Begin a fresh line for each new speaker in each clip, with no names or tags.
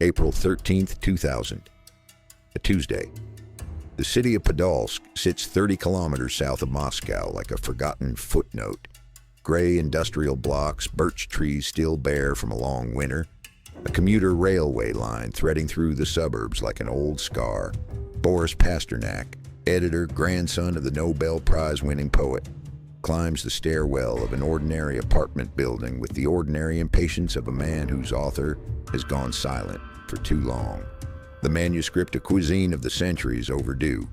April 13th, 2000. A Tuesday. The city of Podolsk sits 30 kilometers south of Moscow like a forgotten footnote. Gray industrial blocks, birch trees still bare from a long winter. A commuter railway line threading through the suburbs like an old scar. Boris Pasternak, editor, grandson of the Nobel Prize-winning poet, climbs the stairwell of an ordinary apartment building with the ordinary impatience of a man whose author has gone silent for too long. The manuscript, a cuisine of the century, is overdue.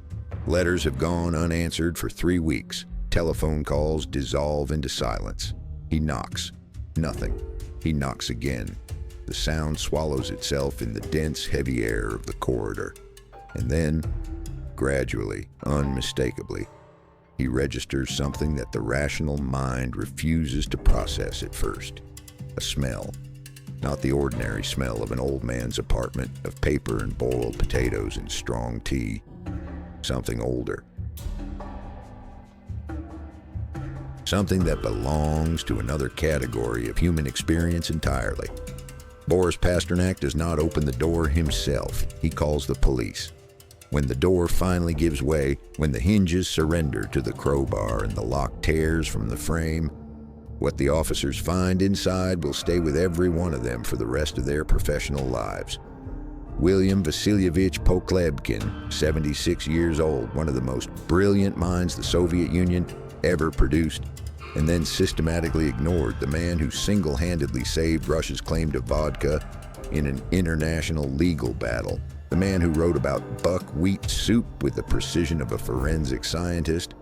Letters have gone unanswered for 3 weeks. Telephone calls dissolve into silence. He knocks. Nothing. He knocks again. The sound swallows itself in the dense, heavy air of the corridor. And then, gradually, unmistakably, he registers something that the rational mind refuses to process at first. A smell. Not the ordinary smell of an old man's apartment, of paper and boiled potatoes and strong tea. Something older. Something that belongs to another category of human experience entirely. Boris Pasternak does not open the door himself. He calls the police. When the door finally gives way, when the hinges surrender to the crowbar and the lock tears from the frame, what the officers find inside will stay with every one of them for the rest of their professional lives. William Vasilyevich Pokhlebkin, 76 years old, one of the most brilliant minds the Soviet Union ever produced, and then systematically ignored, the man who single-handedly saved Russia's claim to vodka in an international legal battle, the man who wrote about buckwheat soup with the precision of a forensic scientist,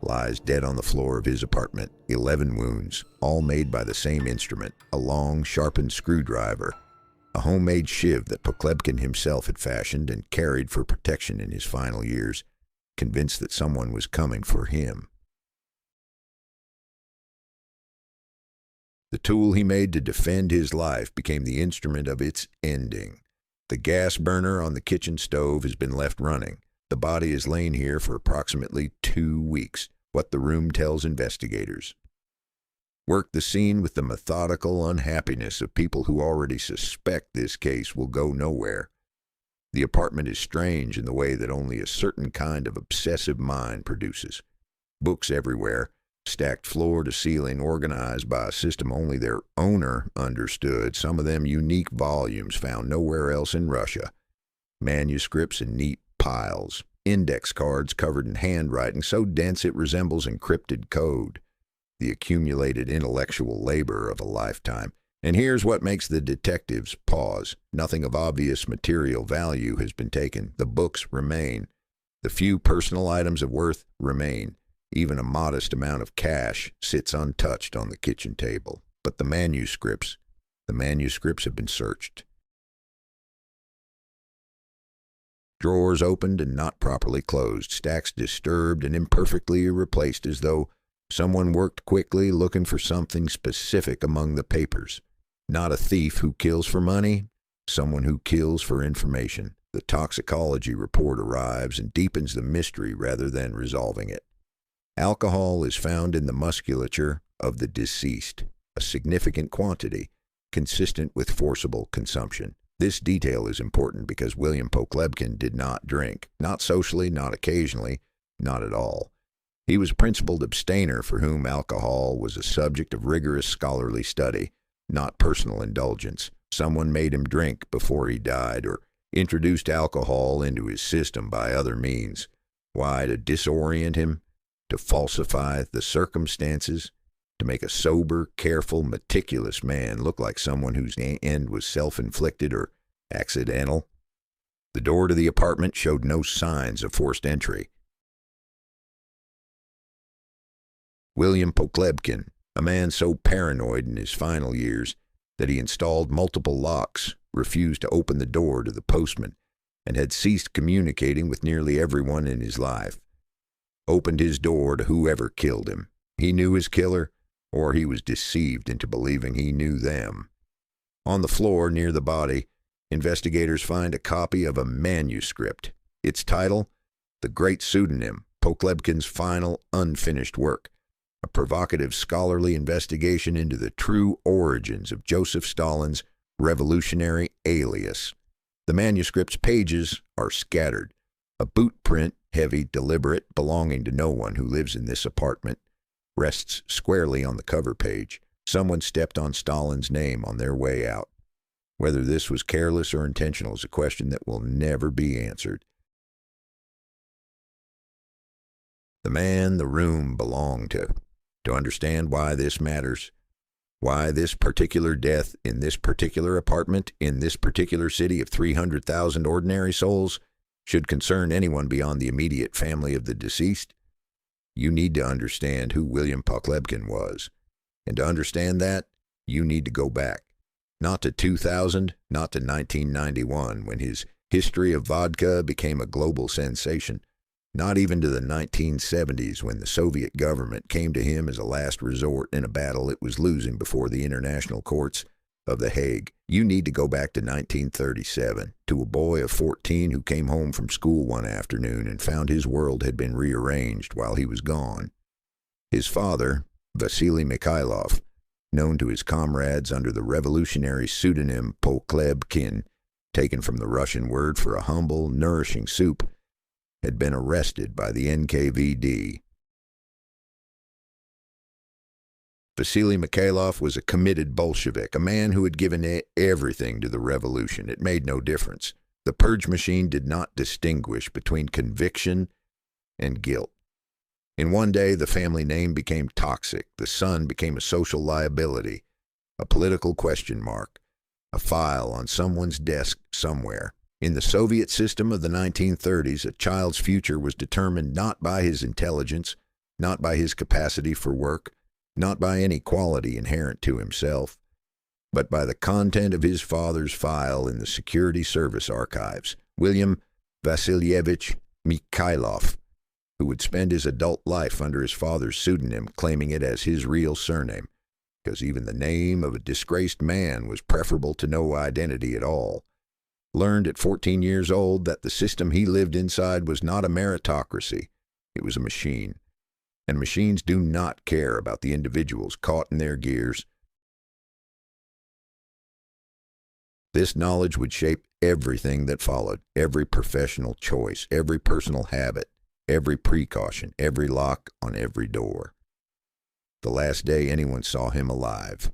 lies dead on the floor of his apartment, 11 wounds, all made by the same instrument, a long, sharpened screwdriver, a homemade shiv that Pokhlebkin himself had fashioned and carried for protection in his final years, convinced that someone was coming for him. The tool he made to defend his life became the instrument of its ending. The gas burner on the kitchen stove has been left running. The body has lain here for approximately 2 weeks, what the room tells investigators. Work the scene with the methodical unhappiness of people who already suspect this case will go nowhere. The apartment is strange in the way that only a certain kind of obsessive mind produces. Books everywhere, stacked floor to ceiling, organized by a system only their owner understood, some of them unique volumes found nowhere else in Russia. Manuscripts in neat piles, index cards covered in handwriting so dense it resembles encrypted code, the accumulated intellectual labor of a lifetime. And here's what makes the detectives pause. Nothing of obvious material value has been taken. The books remain. The few personal items of worth remain. Even a modest amount of cash sits untouched on the kitchen table. But the manuscripts have been searched. Drawers opened and not properly closed, stacks disturbed and imperfectly replaced as though someone worked quickly looking for something specific among the papers. Not a thief who kills for money, someone who kills for information. The toxicology report arrives and deepens the mystery rather than resolving it. Alcohol is found in the musculature of the deceased, a significant quantity, consistent with forcible consumption. This detail is important because William Pokhlebkin did not drink, not socially, not occasionally, not at all. He was a principled abstainer for whom alcohol was a subject of rigorous scholarly study, not personal indulgence. Someone made him drink before he died or introduced alcohol into his system by other means. Why? To disorient him? To falsify the circumstances? To make a sober, careful, meticulous man look like someone whose end was self-inflicted or accidental? The door to the apartment showed no signs of forced entry. William Pokhlebkin, a man so paranoid in his final years that he installed multiple locks, refused to open the door to the postman, and had ceased communicating with nearly everyone in his life. Opened his door to whoever killed him. He knew his killer, or he was deceived into believing he knew them. On the floor near the body, investigators find a copy of a manuscript. Its title, The Great Pseudonym, Pokhlebkin's final unfinished work, a provocative scholarly investigation into the true origins of Joseph Stalin's Revolutionary, alias. The manuscript's pages are scattered. A boot print, heavy, deliberate, belonging to no one who lives in this apartment, rests squarely on the cover page. Someone stepped on Stalin's name on their way out. Whether this was careless or intentional is a question that will never be answered. The man the room belonged to. To understand why this matters, why this particular death in this particular apartment in this particular city of 300,000 ordinary souls should concern anyone beyond the immediate family of the deceased, you need to understand who William Pokhlebkin was. And to understand that, you need to go back. Not to 2000, not to 1991, when his history of vodka became a global sensation. Not even to the 1970s, when the Soviet government came to him as a last resort in a battle it was losing before the international courts of The Hague. You need to go back to 1937, to a boy of 14 who came home from school one afternoon and found his world had been rearranged while he was gone. His father, Vasily Mikhailov, known to his comrades under the revolutionary pseudonym Pokhlebkin, taken from the Russian word for a humble, nourishing soup, had been arrested by the NKVD. Vasily Mikhailov was a committed Bolshevik, a man who had given everything to the revolution. It made no difference. The purge machine did not distinguish between conviction and guilt. In one day, the family name became toxic. The son became a social liability, a political question mark, a file on someone's desk somewhere. In the Soviet system of the 1930s, a child's future was determined not by his intelligence, not by his capacity for work, not by any quality inherent to himself, but by the content of his father's file in the Security Service archives. William Vasilyevich Mikhailov, who would spend his adult life under his father's pseudonym, claiming it as his real surname, because even the name of a disgraced man was preferable to no identity at all, learned at 14 years old that the system he lived inside was not a meritocracy, it was a machine. And machines do not care about the individuals caught in their gears. This knowledge would shape everything that followed, every professional choice, every personal habit, every precaution, every lock on every door. The last day anyone saw him alive.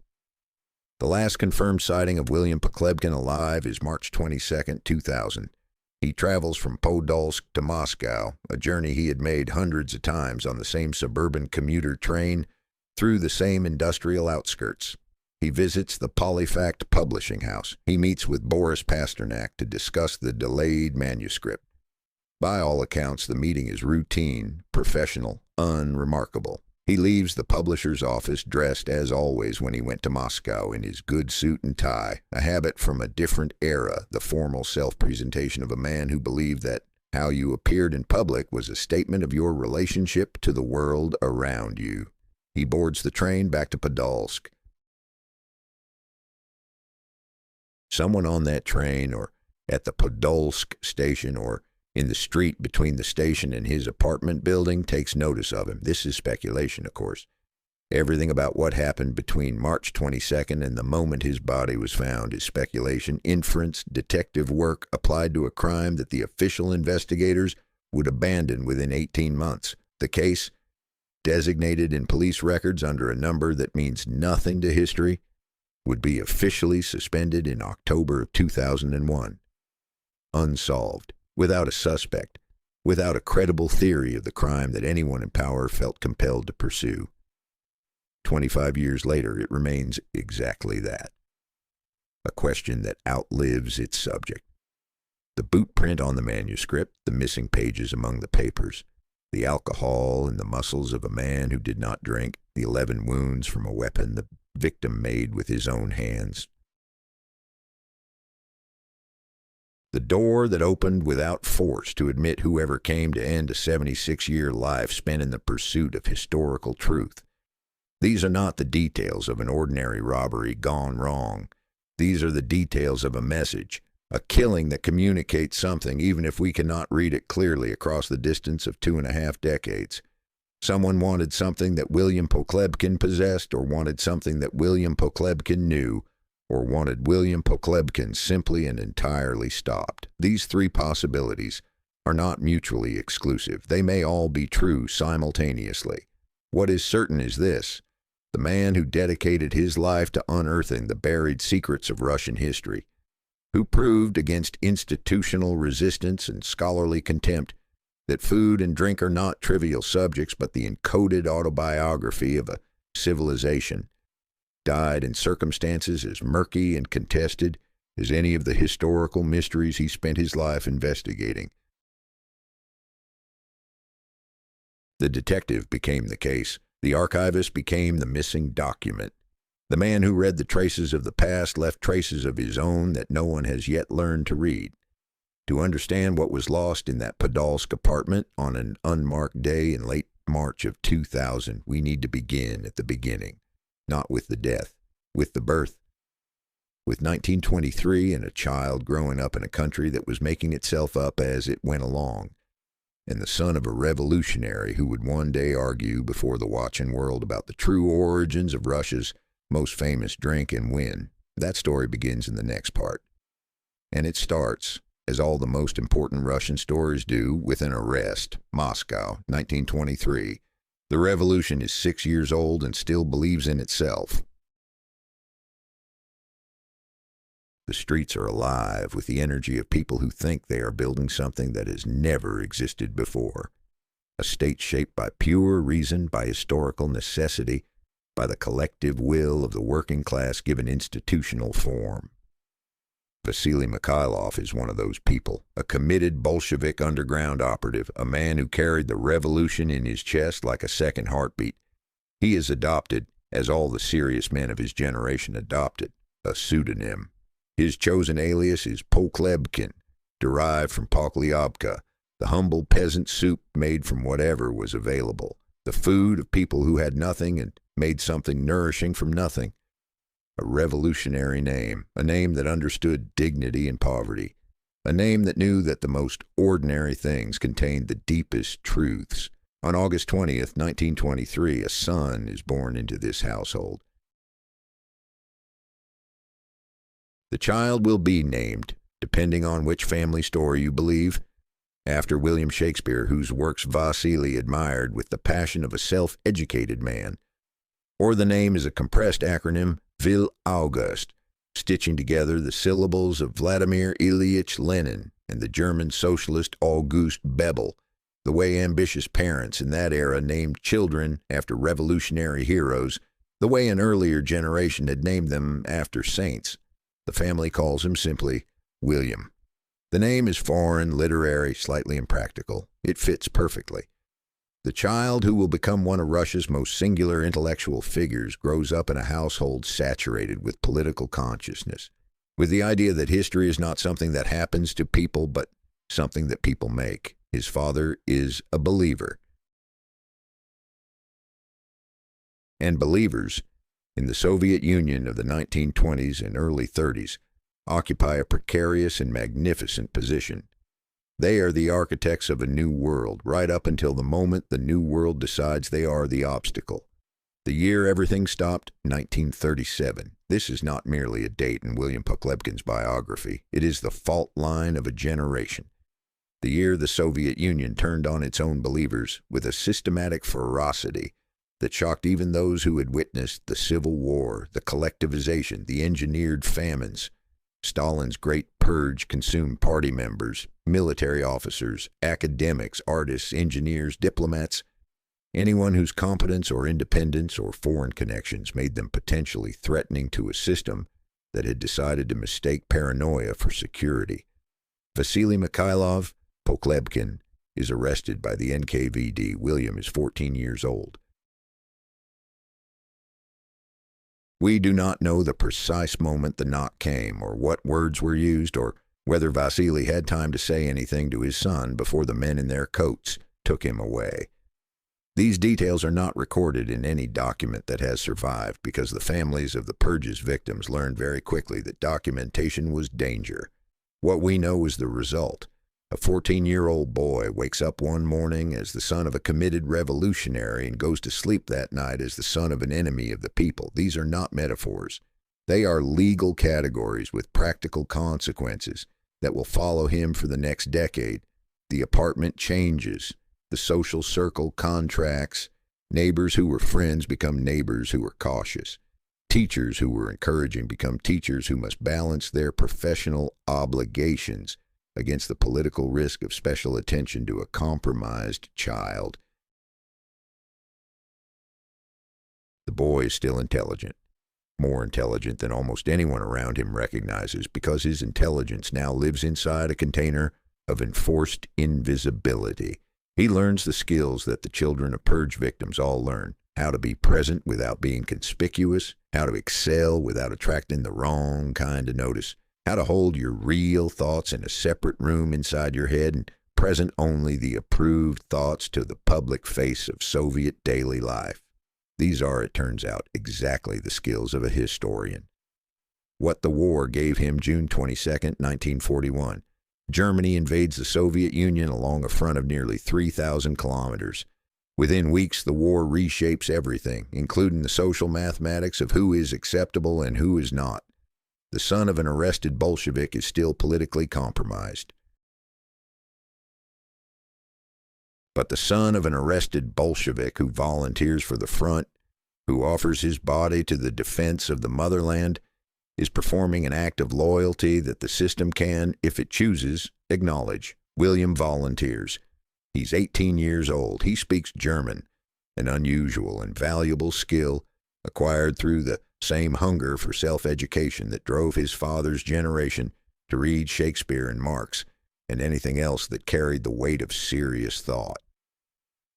The last confirmed sighting of William Pokhlebkin alive is March 22, 2000. He travels from Podolsk to Moscow, a journey he had made hundreds of times on the same suburban commuter train through the same industrial outskirts. He visits the Polyfact publishing house. He meets with Boris Pasternak to discuss the delayed manuscript. By all accounts, the meeting is routine, professional, unremarkable. He leaves the publisher's office dressed as always when he went to Moscow in his good suit and tie, a habit from a different era, the formal self-presentation of a man who believed that how you appeared in public was a statement of your relationship to the world around you. He boards the train back to Podolsk. Someone on that train or at the Podolsk station or in the street between the station and his apartment building takes notice of him. This is speculation, of course. Everything about what happened between March 22nd and the moment his body was found is speculation, inference, detective work applied to a crime that the official investigators would abandon within 18 months. The case, designated in police records under a number that means nothing to history, would be officially suspended in October of 2001. Unsolved. Without a suspect, without a credible theory of the crime that anyone in power felt compelled to pursue. 25 years later, it remains exactly that. A question that outlives its subject. The boot print on the manuscript, the missing pages among the papers, the alcohol in the muscles of a man who did not drink, the 11 wounds from a weapon the victim made with his own hands. The door that opened without force to admit whoever came to end a 76-year life spent in the pursuit of historical truth. These are not the details of an ordinary robbery gone wrong. These are the details of a message, a killing that communicates something even if we cannot read it clearly across the distance of 2.5 decades. Someone wanted something that William Pokhlebkin possessed or wanted something that William Pokhlebkin knew or wanted William Pokhlebkin simply and entirely stopped. These three possibilities are not mutually exclusive. They may all be true simultaneously. What is certain is this: the man who dedicated his life to unearthing the buried secrets of Russian history, who proved against institutional resistance and scholarly contempt that food and drink are not trivial subjects but the encoded autobiography of a civilization, died in circumstances as murky and contested as any of the historical mysteries he spent his life investigating. The detective became the case. The archivist became the missing document. The man who read the traces of the past left traces of his own that no one has yet learned to read. To understand what was lost in that Podolsk apartment on an unmarked day in late March of 2000, we need to begin at the beginning, not with the death, with the birth. With 1923 and a child growing up in a country that was making itself up as it went along, and the son of a revolutionary who would one day argue before the watching world about the true origins of Russia's most famous drink and win. That story begins in the next part. And it starts, as all the most important Russian stories do, with an arrest. Moscow, 1923. The revolution is 6 years old and still believes in itself. The streets are alive with the energy of people who think they are building something that has never existed before. A state shaped by pure reason, by historical necessity, by the collective will of the working class given institutional form. Vasily Mikhailov is one of those people, a committed Bolshevik underground operative, a man who carried the revolution in his chest like a second heartbeat. He has adopted, as all the serious men of his generation adopted, a pseudonym. His chosen alias is Pokhlebkin, derived from Pokhlebka, the humble peasant soup made from whatever was available, the food of people who had nothing and made something nourishing from nothing. A revolutionary name, a name that understood dignity and poverty, a name that knew that the most ordinary things contained the deepest truths. On August 20th, 1923, a son is born into this household. The child will be named, depending on which family story you believe, after William Shakespeare, whose works Vasily admired with the passion of a self-educated man. Or the name is a compressed acronym, Vil August, stitching together the syllables of Vladimir Ilyich Lenin and the German socialist August Bebel, the way ambitious parents in that era named children after revolutionary heroes, the way an earlier generation had named them after saints. The family calls him simply William. The name is foreign, literary, slightly impractical. It fits perfectly. The child who will become one of Russia's most singular intellectual figures grows up in a household saturated with political consciousness, with the idea that history is not something that happens to people, but something that people make. His father is a believer. And believers, in the Soviet Union of the 1920s and early 30s, occupy a precarious and magnificent position. They are the architects of a new world, right up until the moment the new world decides they are the obstacle. The year everything stopped, 1937. This is not merely a date in William Pokhlebkin's biography. It is the fault line of a generation. The year the Soviet Union turned on its own believers with a systematic ferocity that shocked even those who had witnessed the Civil War, the collectivization, the engineered famines. Stalin's great purge consumed party members, military officers, academics, artists, engineers, diplomats, anyone whose competence or independence or foreign connections made them potentially threatening to a system that had decided to mistake paranoia for security. Vasily Mikhailov Pokhlebkin is arrested by the NKVD. William is 14 years old. We do not know the precise moment the knock came, or what words were used, or whether Vasily had time to say anything to his son before the men in their coats took him away. These details are not recorded in any document that has survived because the families of the purges victims learned very quickly that documentation was danger. What we know is the result. A 14-year-old boy wakes up one morning as the son of a committed revolutionary and goes to sleep that night as the son of an enemy of the people. These are not metaphors. They are legal categories with practical consequences that will follow him for the next decade. The apartment changes. The social circle contracts. Neighbors who were friends become neighbors who are cautious. Teachers who were encouraging become teachers who must balance their professional obligations against the political risk of special attention to a compromised child. The boy is still intelligent, more intelligent than almost anyone around him recognizes, because his intelligence now lives inside a container of enforced invisibility. He learns the skills that the children of purge victims all learn: how to be present without being conspicuous, how to excel without attracting the wrong kind of notice, how to hold your real thoughts in a separate room inside your head and present only the approved thoughts to the public face of Soviet daily life. These are, it turns out, exactly the skills of a historian. What the war gave him June 22, 1941. Germany invades the Soviet Union along a front of nearly 3,000 kilometers. Within weeks, the war reshapes everything, including the social mathematics of who is acceptable and who is not. The son of an arrested Bolshevik is still politically compromised. But the son of an arrested Bolshevik who volunteers for the front, who offers his body to the defense of the motherland, is performing an act of loyalty that the system can, if it chooses, acknowledge. William volunteers. He's 18 years old. He speaks German, an unusual and valuable skill acquired through the same hunger for self-education that drove his father's generation to read Shakespeare and Marx and anything else that carried the weight of serious thought.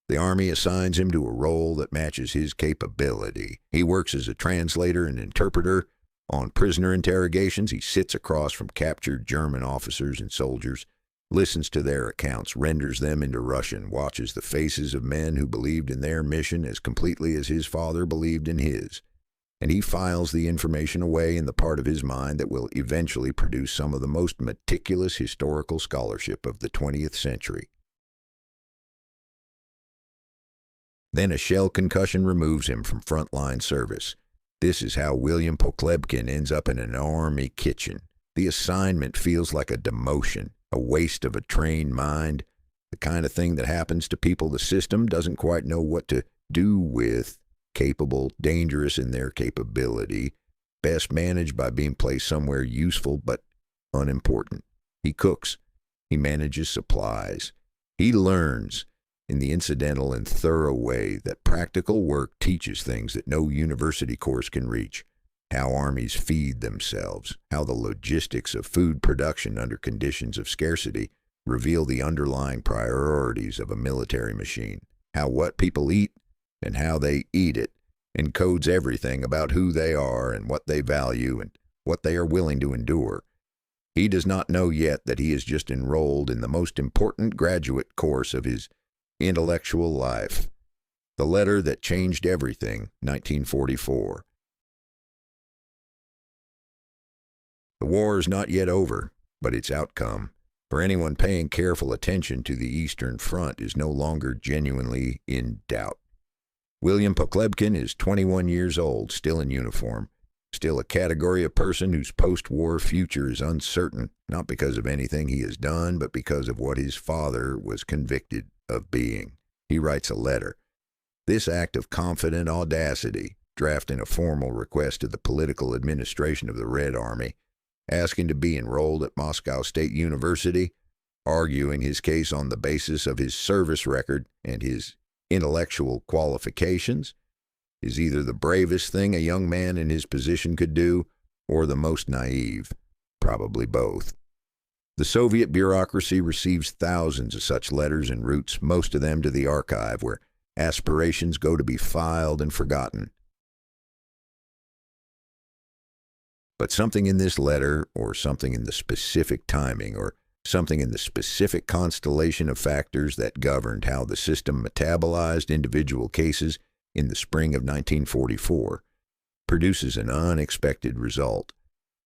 The Army assigns him to a role that matches his capability. He works as a translator and interpreter. On prisoner interrogations, he sits across from captured German officers and soldiers, listens to their accounts, renders them into Russian, watches the faces of men who believed in their mission as completely as his father believed in his, and he files the information away in the part of his mind that will eventually produce some of the most meticulous historical scholarship of the 20th century. Then a shell concussion removes him from frontline service. This is how William Pokhlebkin ends up in an army kitchen. The assignment feels like a demotion, a waste of a trained mind, the kind of thing that happens to people the system doesn't quite know what to do with, capable, dangerous in their capability, best managed by being placed somewhere useful but unimportant. He cooks. He manages supplies. He learns, in the incidental and thorough way that practical work teaches things that no university course can reach: how armies feed themselves, how the logistics of food production under conditions of scarcity reveal the underlying priorities of a military machine, how what people eat and how they eat it encodes everything about who they are and what they value and what they are willing to endure. He does not know yet that he is just enrolled in the most important graduate course of his intellectual life. The letter that changed everything, 1944. The war is not yet over, but its outcome, for anyone paying careful attention to the Eastern Front, is no longer genuinely in doubt. William Pokhlebkin is 21 years old, still in uniform, still a category of person whose post-war future is uncertain, not because of anything he has done, but because of what his father was convicted of being. He writes a letter. This act of confident audacity, drafting a formal request to the political administration of the Red Army, asking to be enrolled at Moscow State University, arguing his case on the basis of his service record and his intellectual qualifications, is either the bravest thing a young man in his position could do, or the most naive, probably both. The Soviet bureaucracy receives thousands of such letters and routes, most of them to the archive, where aspirations go to be filed and forgotten. But something in this letter, or something in the specific timing, or something in the specific constellation of factors that governed how the system metabolized individual cases in the spring of 1944, produces an unexpected result.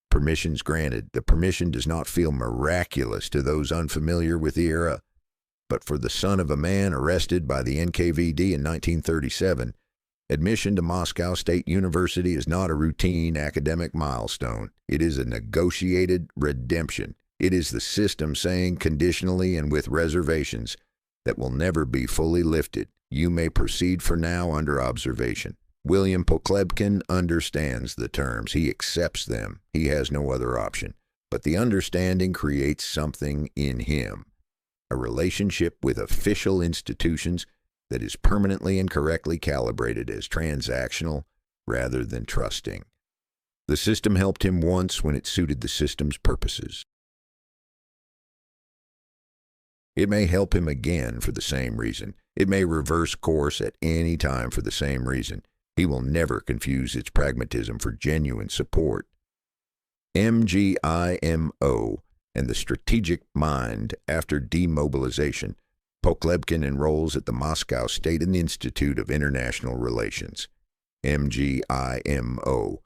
Permissions granted. The permission does not feel miraculous to those unfamiliar with the era, but for the son of a man arrested by the NKVD in 1937, Admission to Moscow State University is not a routine academic milestone. It is a negotiated redemption. It is the system saying conditionally and with reservations that will never be fully lifted. You may proceed for now under observation. William Pokhlebkin understands the terms. He accepts them. He has no other option. But the understanding creates something in him, a relationship with official institutions that is permanently and correctly calibrated as transactional rather than trusting. The system helped him once when it suited the system's purposes. It may help him again for the same reason. It may reverse course at any time for the same reason. He will never confuse its pragmatism for genuine support. MGIMO and the strategic mind after demobilization. Pokhlebkin enrolls at the Moscow State Institute of International Relations, MGIMO,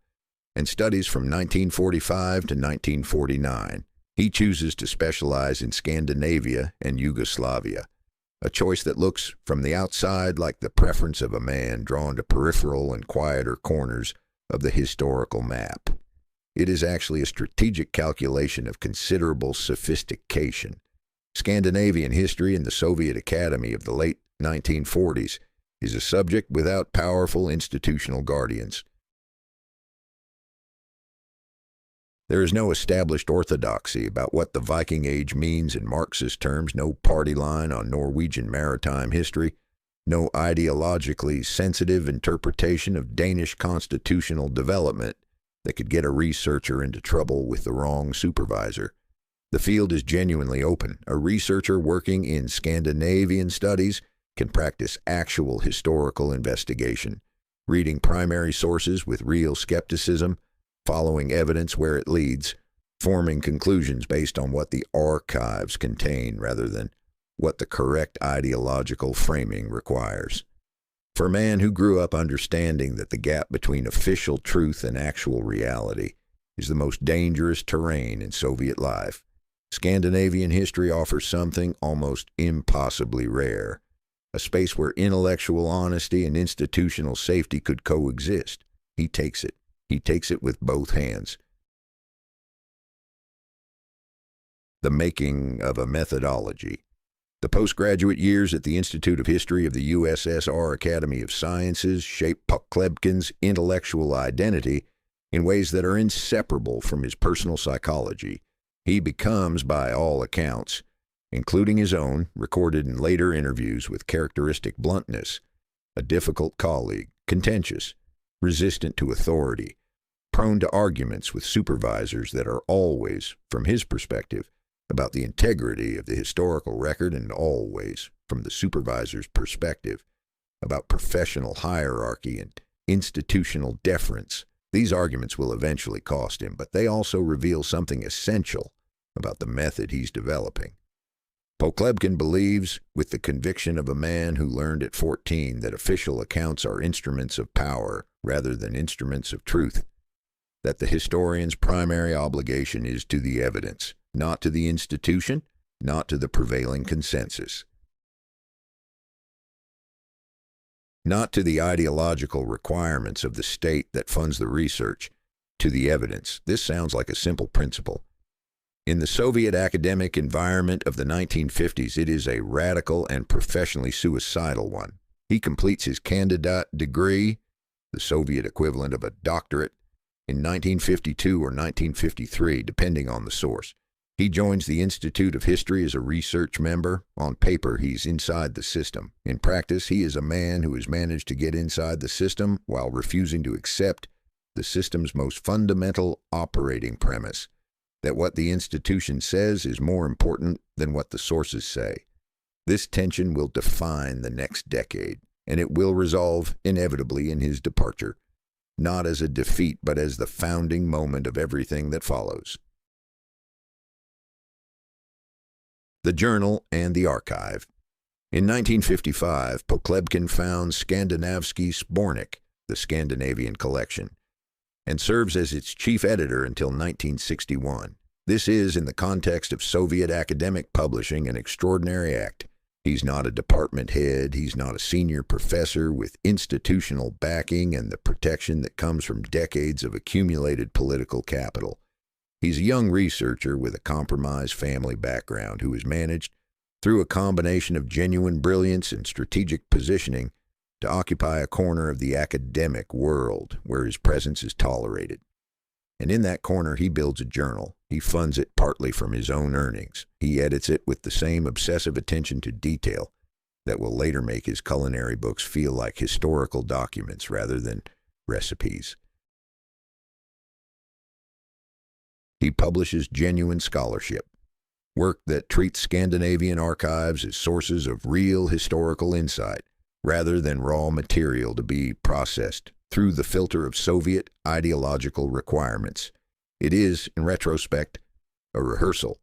and studies from 1945 to 1949. He chooses to specialize in Scandinavia and Yugoslavia, a choice that looks from the outside like the preference of a man drawn to peripheral and quieter corners of the historical map. It is actually a strategic calculation of considerable sophistication. Scandinavian history in the Soviet Academy of the late 1940s is a subject without powerful institutional guardians. There is no established orthodoxy about what the Viking Age means in Marxist terms, no party line on Norwegian maritime history, no ideologically sensitive interpretation of Danish constitutional development that could get a researcher into trouble with the wrong supervisor. The field is genuinely open. A researcher working in Scandinavian studies can practice actual historical investigation, reading primary sources with real skepticism, following evidence where it leads, forming conclusions based on what the archives contain rather than what the correct ideological framing requires. For a man who grew up understanding that the gap between official truth and actual reality is the most dangerous terrain in Soviet life, Scandinavian history offers something almost impossibly rare, a space where intellectual honesty and institutional safety could coexist. He takes it. He takes it with both hands. The making of a methodology. The postgraduate years at the Institute of History of the USSR Academy of Sciences shaped Pokhlebkin's intellectual identity in ways that are inseparable from his personal psychology. He becomes, by all accounts, including his own, recorded in later interviews with characteristic bluntness, a difficult colleague, contentious, resistant to authority, prone to arguments with supervisors that are always, from his perspective, about the integrity of the historical record and always, from the supervisor's perspective, about professional hierarchy and institutional deference. These arguments will eventually cost him, but they also reveal something essential about the method he's developing. Pokhlebkin believes, with the conviction of a man who learned at 14 that official accounts are instruments of power rather than instruments of truth, that the historian's primary obligation is to the evidence, not to the institution, not to the prevailing consensus. Not to the ideological requirements of the state that funds the research, to the evidence. This sounds like a simple principle. In the Soviet academic environment of the 1950s, it is a radical and professionally suicidal one. He completes his candidate degree, the Soviet equivalent of a doctorate, in 1952 or 1953, depending on the source. He joins the Institute of History as a research member. On paper, he's inside the system. In practice, he is a man who has managed to get inside the system while refusing to accept the system's most fundamental operating premise, that what the institution says is more important than what the sources say. This tension will define the next decade, and it will resolve inevitably in his departure, not as a defeat, but as the founding moment of everything that follows. The Journal and the Archive. In 1955, Pokhlebkin founds Skandinavski Sbornik, the Scandinavian collection, and serves as its chief editor until 1961. This is, in the context of Soviet academic publishing, an extraordinary act. He's not a department head. He's not a senior professor with institutional backing and the protection that comes from decades of accumulated political capital. He's a young researcher with a compromised family background who has managed, through a combination of genuine brilliance and strategic positioning, to occupy a corner of the academic world where his presence is tolerated. And in that corner, he builds a journal. He funds it partly from his own earnings. He edits it with the same obsessive attention to detail that will later make his culinary books feel like historical documents rather than recipes. He publishes genuine scholarship, work that treats Scandinavian archives as sources of real historical insight, rather than raw material to be processed through the filter of Soviet ideological requirements. It is, in retrospect, a rehearsal.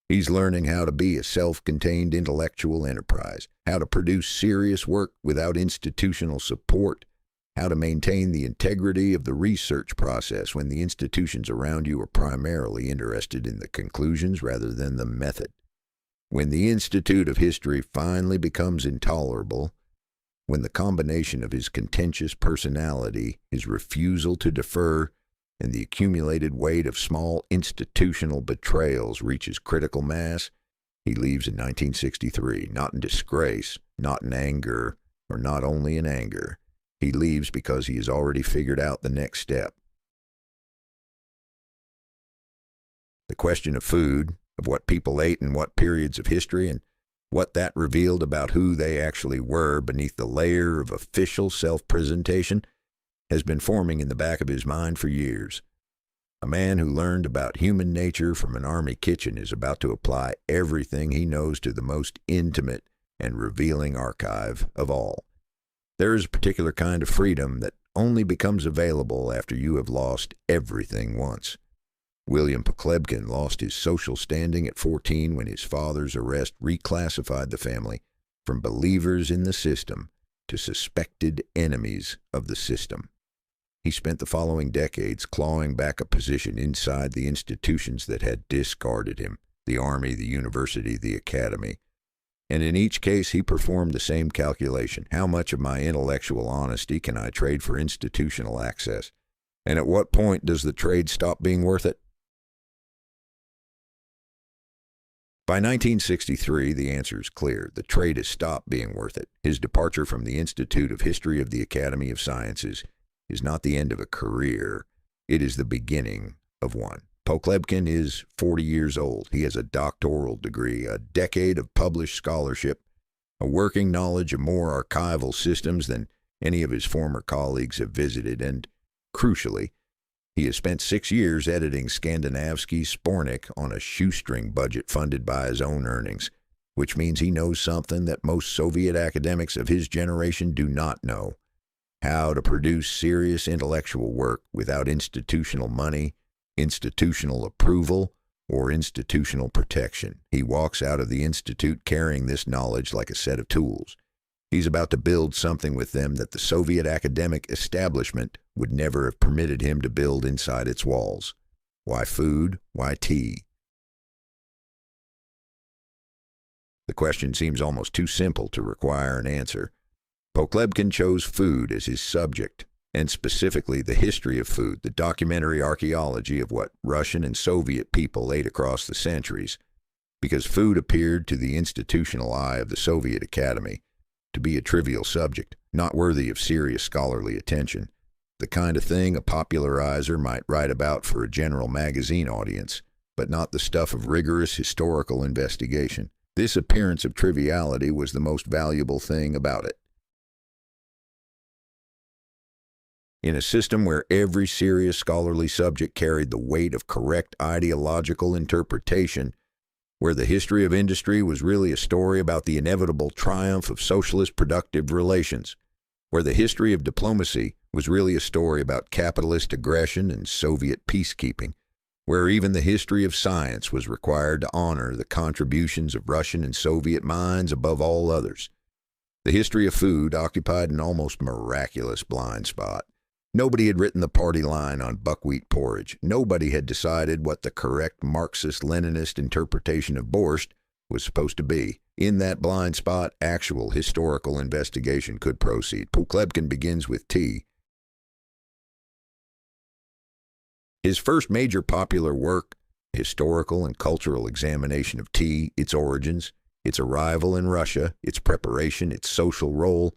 He's learning how to be a self-contained intellectual enterprise, how to produce serious work without institutional support, how to maintain the integrity of the research process when the institutions around you are primarily interested in the conclusions rather than the method. When the Institute of History finally becomes intolerable, when the combination of his contentious personality, his refusal to defer, and the accumulated weight of small institutional betrayals reaches critical mass, he leaves in 1963, not in disgrace, not in anger, or not only in anger. He leaves because he has already figured out the next step. The question of food, of what people ate in what periods of history, and what that revealed about who they actually were beneath the layer of official self-presentation, has been forming in the back of his mind for years. A man who learned about human nature from an army kitchen is about to apply everything he knows to the most intimate and revealing archive of all. There is a particular kind of freedom that only becomes available after you have lost everything once. William Pokhlebkin lost his social standing at 14 when his father's arrest reclassified the family from believers in the system to suspected enemies of the system. He spent the following decades clawing back a position inside the institutions that had discarded him, the army, the university, the academy. And in each case, he performed the same calculation. How much of my intellectual honesty can I trade for institutional access? And at what point does the trade stop being worth it? By 1963, the answer is clear. The trade has stopped being worth it. His departure from the Institute of History of the Academy of Sciences is not the end of a career. It is the beginning of one. Pokhlebkin is 40 years old. He has a doctoral degree, a decade of published scholarship, a working knowledge of more archival systems than any of his former colleagues have visited, and, crucially, he has spent 6 years editing Skandinavsky Spornik on a shoestring budget funded by his own earnings, which means he knows something that most Soviet academics of his generation do not know: how to produce serious intellectual work without institutional money, institutional approval, or institutional protection. He walks out of the institute carrying this knowledge like a set of tools. He's about to build something with them that the Soviet academic establishment would never have permitted him to build inside its walls. Why food? Why tea? The question seems almost too simple to require an answer. Pokhlebkin chose food as his subject, and specifically the history of food, the documentary archaeology of what Russian and Soviet people ate across the centuries, because food appeared to the institutional eye of the Soviet Academy to be a trivial subject, not worthy of serious scholarly attention, the kind of thing a popularizer might write about for a general magazine audience, but not the stuff of rigorous historical investigation. This appearance of triviality was the most valuable thing about it. In a system where every serious scholarly subject carried the weight of correct ideological interpretation, where the history of industry was really a story about the inevitable triumph of socialist productive relations, where the history of diplomacy was really a story about capitalist aggression and Soviet peacekeeping, where even the history of science was required to honor the contributions of Russian and Soviet minds above all others. The history of food occupied an almost miraculous blind spot. Nobody had written the party line on buckwheat porridge. Nobody had decided what the correct Marxist-Leninist interpretation of borscht was supposed to be. In that blind spot, actual historical investigation could proceed. Pokhlebkin begins with tea. His first major popular work, Historical and Cultural Examination of Tea, its origins, its arrival in Russia, its preparation, its social role,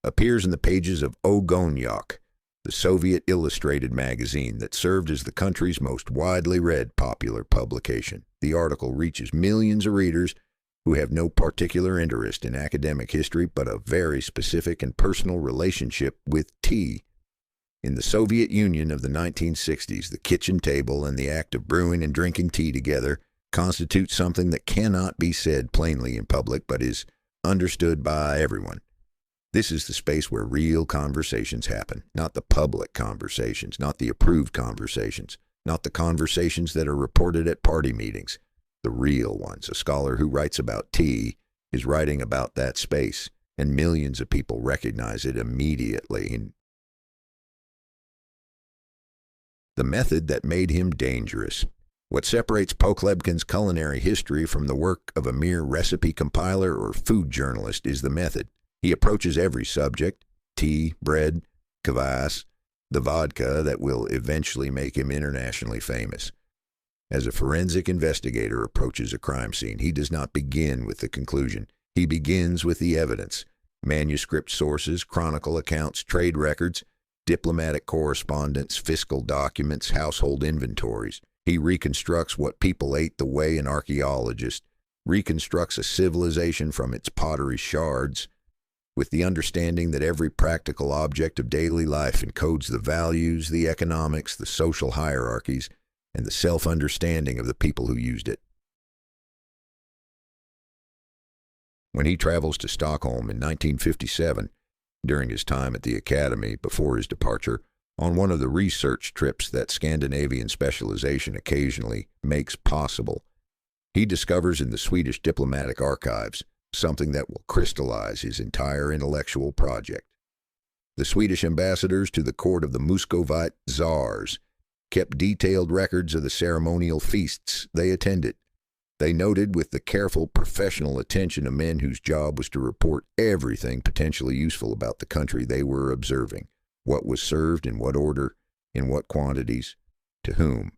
appears in the pages of Ogonyok, the Soviet illustrated magazine that served as the country's most widely read popular publication. The article reaches millions of readers who have no particular interest in academic history but a very specific and personal relationship with tea. In the Soviet Union of the 1960s, the kitchen table and the act of brewing and drinking tea together constitute something that cannot be said plainly in public but is understood by everyone. This is the space where real conversations happen, not the public conversations, not the approved conversations, not the conversations that are reported at party meetings, the real ones. A scholar who writes about tea is writing about that space, and millions of people recognize it immediately. The method that made him dangerous. What separates Pokhlebkin's culinary history from the work of a mere recipe compiler or food journalist is the method. He approaches every subject, tea, bread, kvass, the vodka that will eventually make him internationally famous. As a forensic investigator approaches a crime scene, he does not begin with the conclusion. He begins with the evidence, manuscript sources, chronicle accounts, trade records, diplomatic correspondence, fiscal documents, household inventories. He reconstructs what people ate the way an archaeologist reconstructs a civilization from its pottery shards, with the understanding that every practical object of daily life encodes the values, the economics, the social hierarchies, and the self-understanding of the people who used it. When he travels to Stockholm in 1957, during his time at the Academy before his departure, on one of the research trips that Scandinavian specialization occasionally makes possible, he discovers in the Swedish diplomatic archives something that will crystallize his entire intellectual project. The Swedish ambassadors to the court of the Muscovite czars kept detailed records of the ceremonial feasts they attended. They noted with the careful professional attention of men whose job was to report everything potentially useful about the country they were observing, what was served, in what order, in what quantities, to whom.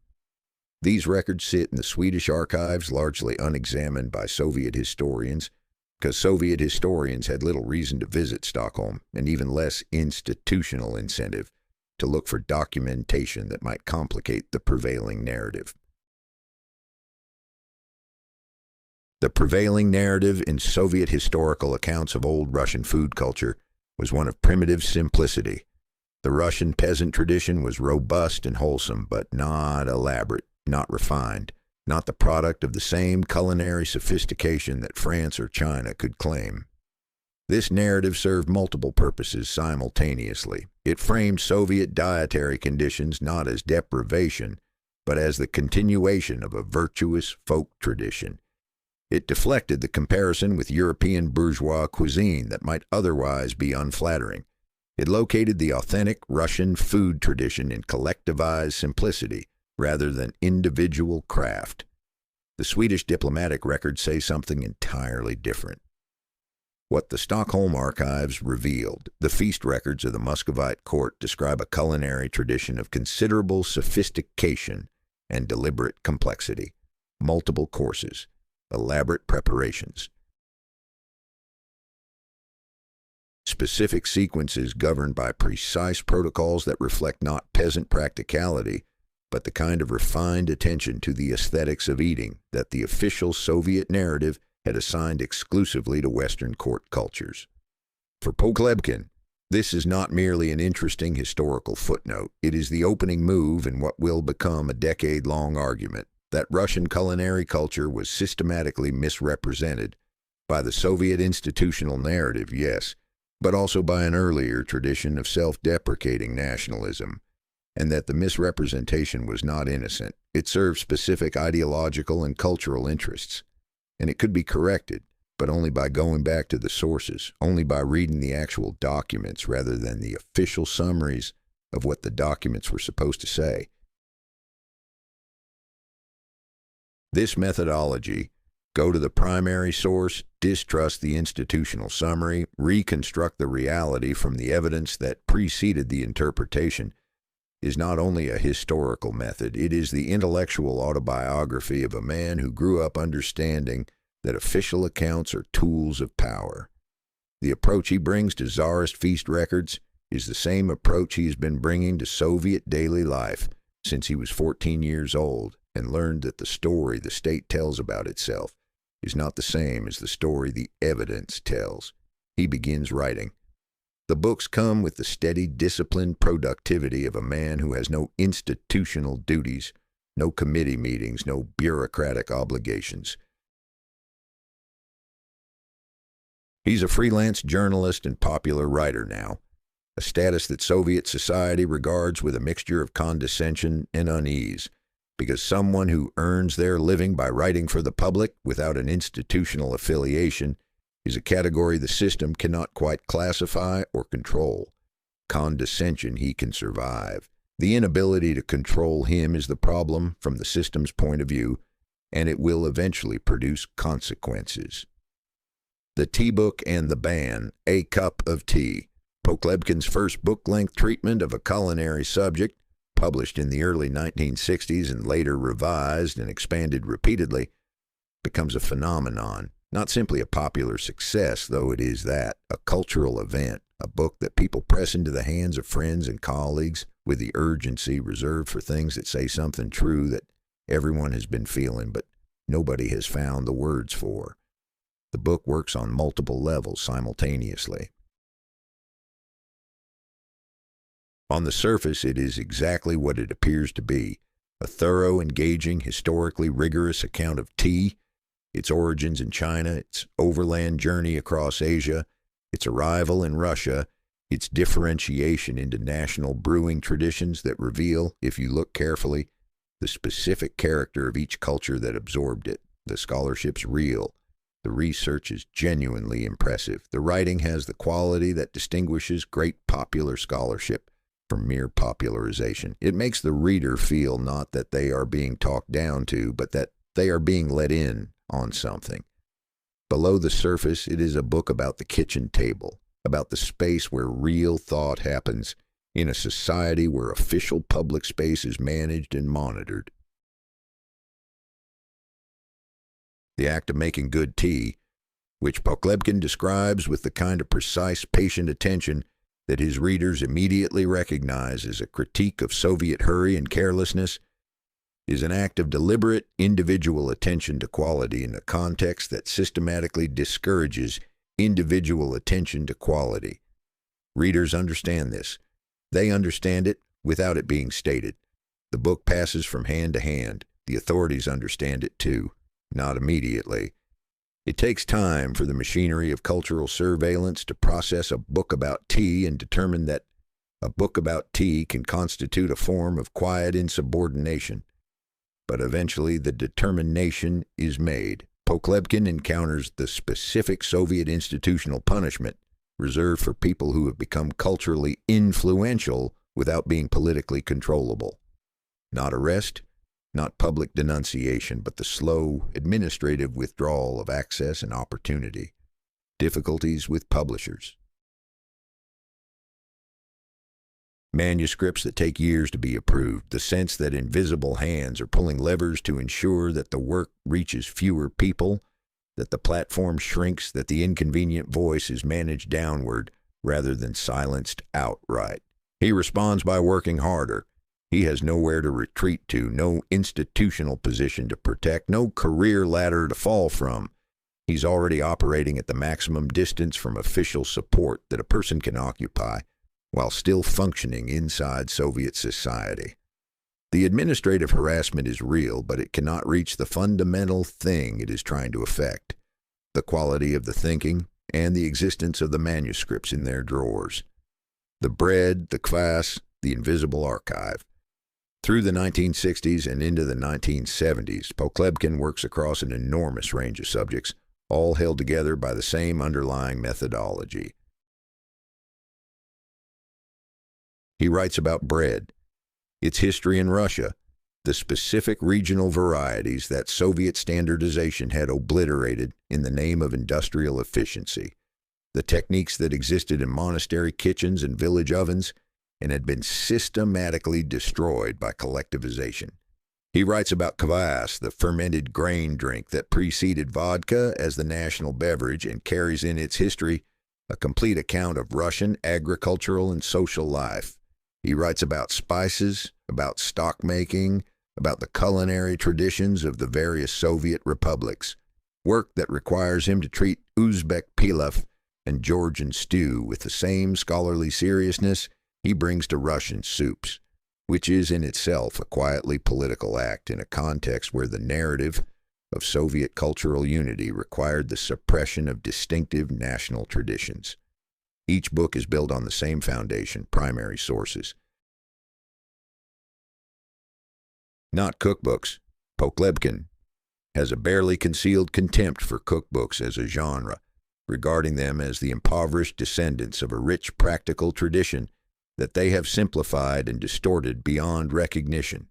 These records sit in the Swedish archives largely unexamined by Soviet historians, because Soviet historians had little reason to visit Stockholm, and even less institutional incentive to look for documentation that might complicate the prevailing narrative. The prevailing narrative in Soviet historical accounts of old Russian food culture was one of primitive simplicity. The Russian peasant tradition was robust and wholesome, but not elaborate, not refined, not the product of the same culinary sophistication that France or China could claim. This narrative served multiple purposes simultaneously. It framed Soviet dietary conditions not as deprivation, but as the continuation of a virtuous folk tradition. It deflected the comparison with European bourgeois cuisine that might otherwise be unflattering. It located the authentic Russian food tradition in collectivized simplicity rather than individual craft. The Swedish diplomatic records say something entirely different. What the Stockholm archives revealed, the feast records of the Muscovite court describe a culinary tradition of considerable sophistication and deliberate complexity, multiple courses, elaborate preparations, specific sequences governed by precise protocols that reflect not peasant practicality, but the kind of refined attention to the aesthetics of eating that the official Soviet narrative had assigned exclusively to Western court cultures. For Pokhlebkin, this is not merely an interesting historical footnote. It is the opening move in what will become a decade-long argument that Russian culinary culture was systematically misrepresented by the Soviet institutional narrative, yes, but also by an earlier tradition of self-deprecating nationalism, and that the misrepresentation was not innocent. It served specific ideological and cultural interests, and it could be corrected, but only by going back to the sources, only by reading the actual documents rather than the official summaries of what the documents were supposed to say. This methodology Go to the primary source, distrust the institutional summary, reconstruct the reality from the evidence that preceded the interpretation is not only a historical method, it is the intellectual autobiography of a man who grew up understanding that official accounts are tools of power. The approach he brings to Tsarist feast records is the same approach he has been bringing to Soviet daily life since he was 14 years old and learned that the story the state tells about itself is not the same as the story the evidence tells. He begins writing. The books come with the steady, disciplined productivity of a man who has no institutional duties, no committee meetings, no bureaucratic obligations. He's a freelance journalist and popular writer now, a status that Soviet society regards with a mixture of condescension and unease, because someone who earns their living by writing for the public without an institutional affiliation is a category the system cannot quite classify or control. Condescension he can survive. The inability to control him is the problem from the system's point of view, and it will eventually produce consequences. The Tea Book and the Ban, A Cup of Tea, Pokhlebkin's first book-length treatment of a culinary subject, published in the early 1960s and later revised and expanded repeatedly, becomes a phenomenon, not simply a popular success, though it is that, a cultural event, a book that people press into the hands of friends and colleagues with the urgency reserved for things that say something true that everyone has been feeling but nobody has found the words for. The book works on multiple levels simultaneously. On the surface, it is exactly what it appears to be, a thorough, engaging, historically rigorous account of tea, its origins in China, its overland journey across Asia, its arrival in Russia, its differentiation into national brewing traditions that reveal, if you look carefully, the specific character of each culture that absorbed it. The scholarship's real. The research is genuinely impressive. The writing has the quality that distinguishes great popular scholarship from mere popularization. It makes the reader feel not that they are being talked down to, but that they are being let in on something. Below the surface, it is a book about the kitchen table, about the space where real thought happens in a society where official public space is managed and monitored. The act of making good tea, which Pokhlebkin describes with the kind of precise, patient attention that his readers immediately recognize as a critique of Soviet hurry and carelessness, is an act of deliberate individual attention to quality in a context that systematically discourages individual attention to quality. Readers understand this. They understand it without it being stated. The book passes from hand to hand. The authorities understand it too, not immediately. It takes time for the machinery of cultural surveillance to process a book about tea and determine that a book about tea can constitute a form of quiet insubordination. But eventually the determination is made. Pokhlebkin encounters the specific Soviet institutional punishment reserved for people who have become culturally influential without being politically controllable. Not arrest, not public denunciation, but the slow, administrative withdrawal of access and opportunity. Difficulties with publishers. Manuscripts that take years to be approved, the sense that invisible hands are pulling levers to ensure that the work reaches fewer people, that the platform shrinks, that the inconvenient voice is managed downward rather than silenced outright. He responds by working harder. He has nowhere to retreat to, no institutional position to protect, no career ladder to fall from. He's already operating at the maximum distance from official support that a person can occupy while still functioning inside Soviet society. The administrative harassment is real, but it cannot reach the fundamental thing it is trying to affect, the quality of the thinking and the existence of the manuscripts in their drawers. The bread, the kvass, the invisible archive. Through the 1960s and into the 1970s, Pokhlebkin works across an enormous range of subjects, all held together by the same underlying methodology. He writes about bread, its history in Russia, the specific regional varieties that Soviet standardization had obliterated in the name of industrial efficiency, the techniques that existed in monastery kitchens and village ovens and had been systematically destroyed by collectivization. He writes about kvass, the fermented grain drink that preceded vodka as the national beverage and carries in its history a complete account of Russian agricultural and social life. He writes about spices, about stock making, about the culinary traditions of the various Soviet republics, work that requires him to treat Uzbek pilaf and Georgian stew with the same scholarly seriousness he brings to Russian soups, which is in itself a quietly political act in a context where the narrative of Soviet cultural unity required the suppression of distinctive national traditions. Each book is built on the same foundation, primary sources. Not cookbooks. Pokhlebkin has a barely concealed contempt for cookbooks as a genre, regarding them as the impoverished descendants of a rich practical tradition that they have simplified and distorted beyond recognition.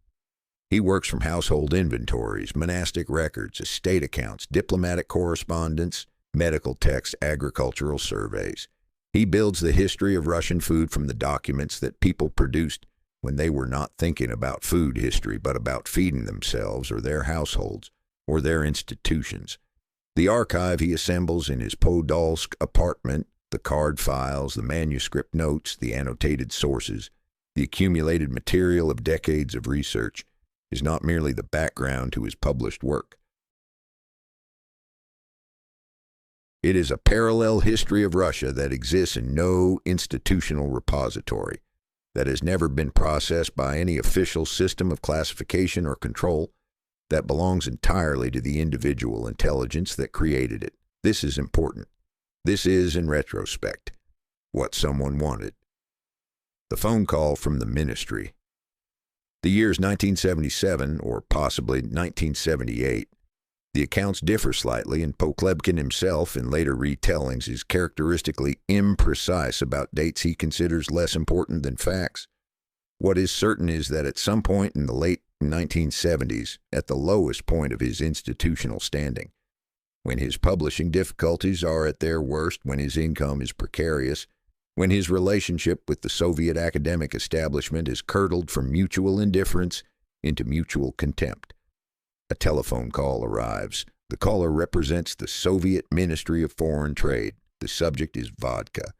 He works from household inventories, monastic records, estate accounts, diplomatic correspondence, medical texts, agricultural surveys. He builds the history of Russian food from the documents that people produced when they were not thinking about food history, but about feeding themselves or their households or their institutions. The archive he assembles in his Podolsk apartment, the card files, the manuscript notes, the annotated sources, the accumulated material of decades of research, is not merely the background to his published work. It is a parallel history of Russia that exists in no institutional repository, that has never been processed by any official system of classification or control, that belongs entirely to the individual intelligence that created it. This is important. This is, in retrospect, what someone wanted. The phone call from the ministry. The year's 1977, or possibly 1978. The accounts differ slightly, and Pokhlebkin himself, in later retellings, is characteristically imprecise about dates he considers less important than facts. What is certain is that at some point in the late 1970s, at the lowest point of his institutional standing, when his publishing difficulties are at their worst, when his income is precarious, when his relationship with the Soviet academic establishment is curdled from mutual indifference into mutual contempt, a telephone call arrives. The caller represents the Soviet Ministry of Foreign Trade. The subject is vodka.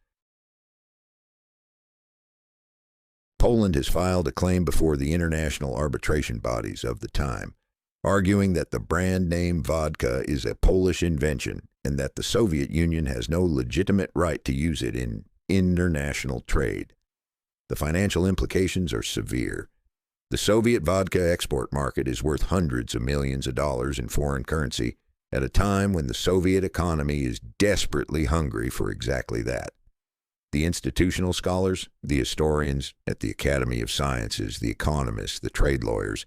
Poland has filed a claim before the international arbitration bodies of the time, arguing that the brand name vodka is a Polish invention and that the Soviet Union has no legitimate right to use it in international trade. The financial implications are severe. The Soviet vodka export market is worth hundreds of millions of dollars in foreign currency at a time when the Soviet economy is desperately hungry for exactly that. The institutional scholars, the historians at the Academy of Sciences, the economists, the trade lawyers,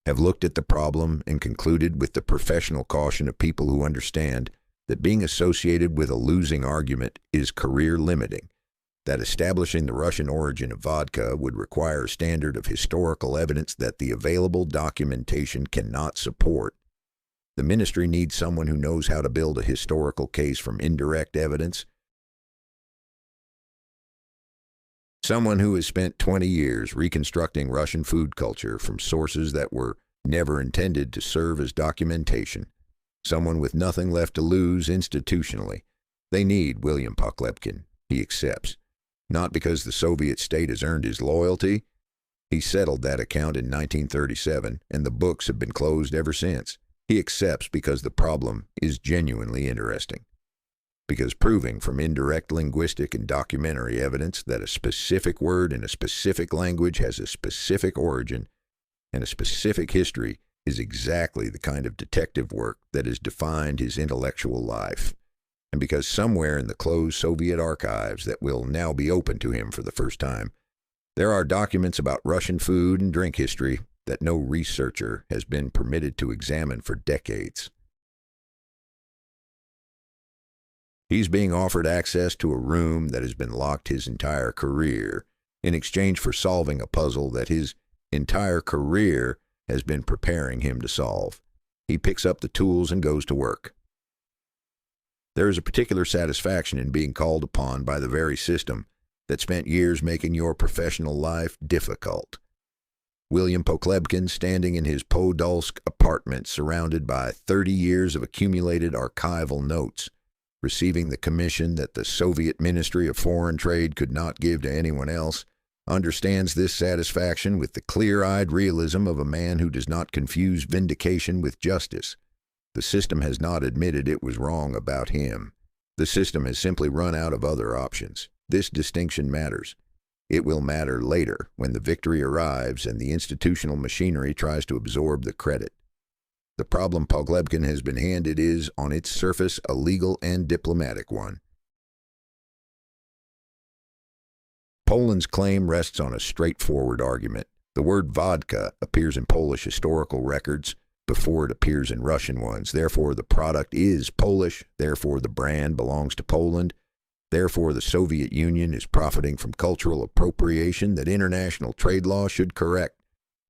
have looked at the problem and concluded with the professional caution of people who understand that being associated with a losing argument is career limiting, that establishing the Russian origin of vodka would require a standard of historical evidence that the available documentation cannot support. The ministry needs someone who knows how to build a historical case from indirect evidence, someone who has spent 20 years reconstructing Russian food culture from sources that were never intended to serve as documentation, someone with nothing left to lose institutionally. They need William Pokhlebkin. He accepts. Not because the Soviet state has earned his loyalty. He settled that account in 1937, and the books have been closed ever since. He accepts because the problem is genuinely interesting. Because proving from indirect linguistic and documentary evidence that a specific word in a specific language has a specific origin and a specific history is exactly the kind of detective work that has defined his intellectual life. And because somewhere in the closed Soviet archives that will now be open to him for the first time, there are documents about Russian food and drink history that no researcher has been permitted to examine for decades. He's being offered access to a room that has been locked his entire career in exchange for solving a puzzle that his entire career has been preparing him to solve. He picks up the tools and goes to work. There is a particular satisfaction in being called upon by the very system that spent years making your professional life difficult. William Pokhlebkin, standing in his Podolsk apartment surrounded by 30 years of accumulated archival notes, receiving the commission that the Soviet Ministry of Foreign Trade could not give to anyone else, understands this satisfaction with the clear-eyed realism of a man who does not confuse vindication with justice. The system has not admitted it was wrong about him. The system has simply run out of other options. This distinction matters. It will matter later when the victory arrives and the institutional machinery tries to absorb the credit. The problem Pokhlebkin has been handed is, on its surface, a legal and diplomatic one. Poland's claim rests on a straightforward argument. The word vodka appears in Polish historical records before it appears in Russian ones. Therefore, the product is Polish. Therefore, the brand belongs to Poland. Therefore, the Soviet Union is profiting from cultural appropriation that international trade law should correct.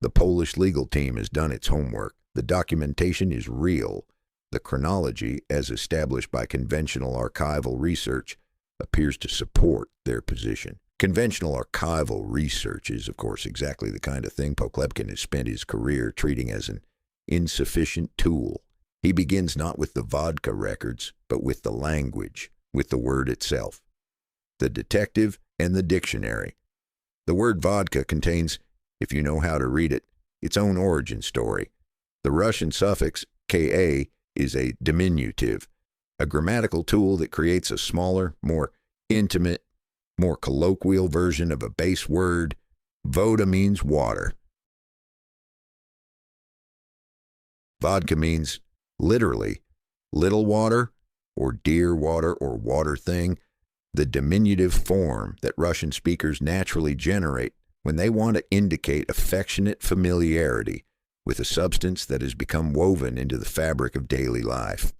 The Polish legal team has done its homework. The documentation is real. The chronology, as established by conventional archival research, appears to support their position. Conventional archival research is, of course, exactly the kind of thing Pokhlebkin has spent his career treating as an insufficient tool. He begins not with the vodka records, but with the language, with the word itself. The detective and the dictionary. The word vodka contains, if you know how to read it, its own origin story. The Russian suffix ka is a diminutive, a grammatical tool that creates a smaller, more intimate, more colloquial version of a base word. Voda means water. Vodka means, literally, little water, or dear water, or water thing, the diminutive form that Russian speakers naturally generate when they want to indicate affectionate familiarity with a substance that has become woven into the fabric of daily life.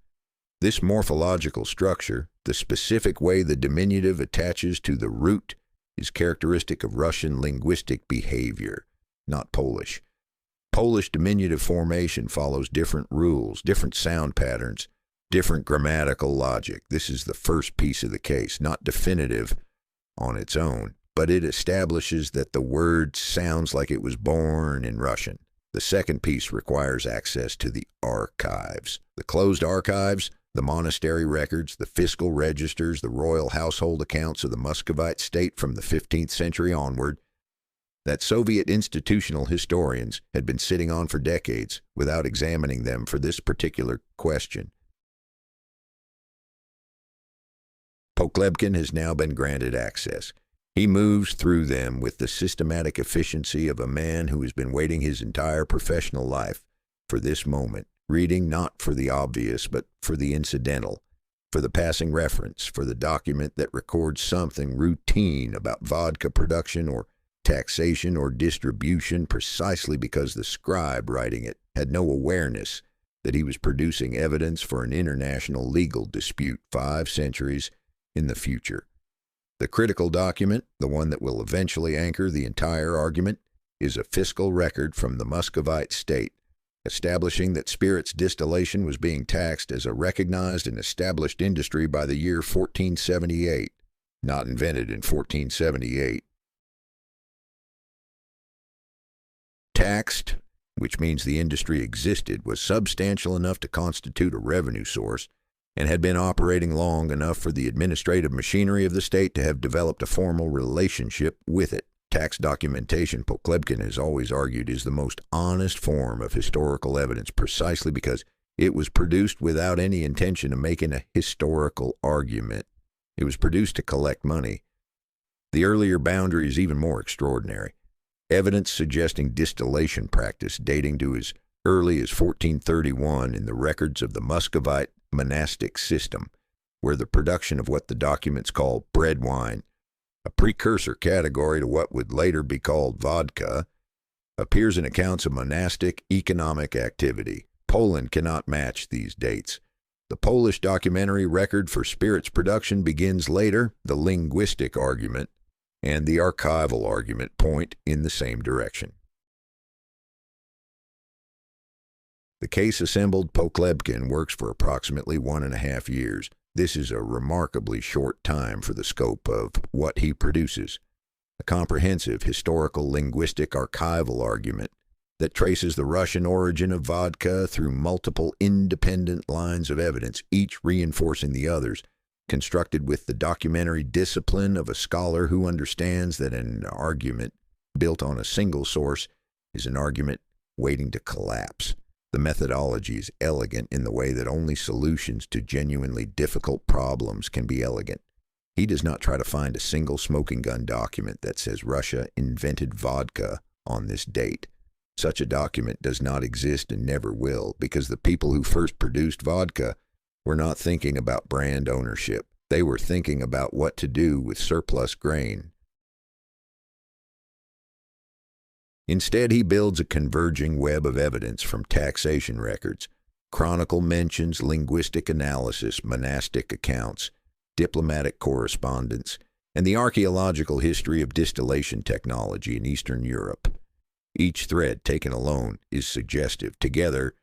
This morphological structure, the specific way the diminutive attaches to the root, is characteristic of Russian linguistic behavior, not Polish. Polish diminutive formation follows different rules, different sound patterns, different grammatical logic. This is the first piece of the case, not definitive on its own, but it establishes that the word sounds like it was born in Russian. The second piece requires access to the archives. The closed archives, the monastery records, the fiscal registers, the royal household accounts of the Muscovite state from the 15th century onward, that Soviet institutional historians had been sitting on for decades without examining them for this particular question. Pokhlebkin has now been granted access. He moves through them with the systematic efficiency of a man who has been waiting his entire professional life for this moment, reading not for the obvious, but for the incidental, for the passing reference, for the document that records something routine about vodka production or taxation or distribution, precisely because the scribe writing it had no awareness that he was producing evidence for an international legal dispute 5 centuries in the future. The critical document, the one that will eventually anchor the entire argument, is a fiscal record from the Muscovite state, establishing that spirits distillation was being taxed as a recognized and established industry by the year 1478, not invented in 1478. Taxed, which means the industry existed, was substantial enough to constitute a revenue source, and had been operating long enough for the administrative machinery of the state to have developed a formal relationship with it. Tax documentation, Pokhlebkin has always argued, is the most honest form of historical evidence, precisely because it was produced without any intention of making a historical argument. It was produced to collect money. The earlier boundary is even more extraordinary. Evidence suggesting distillation practice dating to as early as 1431 in the records of the Muscovite monastic system, where the production of what the documents call bread wine, a precursor category to what would later be called vodka, appears in accounts of monastic economic activity. Poland cannot match these dates. The Polish documentary record for spirits production begins later. The linguistic argument and the archival argument point in the same direction. The case assembled Pokhlebkin works for approximately 1.5 years. This is a remarkably short time for the scope of what he produces. A comprehensive historical linguistic archival argument that traces the Russian origin of vodka through multiple independent lines of evidence, each reinforcing the others, constructed with the documentary discipline of a scholar who understands that an argument built on a single source is an argument waiting to collapse. The methodology is elegant in the way that only solutions to genuinely difficult problems can be elegant. He does not try to find a single smoking gun document that says Russia invented vodka on this date. Such a document does not exist and never will, because the people who first produced vodka were not thinking about brand ownership. They were thinking about what to do with surplus grain. Instead, he builds a converging web of evidence from taxation records, chronicle mentions, linguistic analysis, monastic accounts, diplomatic correspondence, and the archaeological history of distillation technology in Eastern Europe. Each thread, taken alone, is suggestive. Together,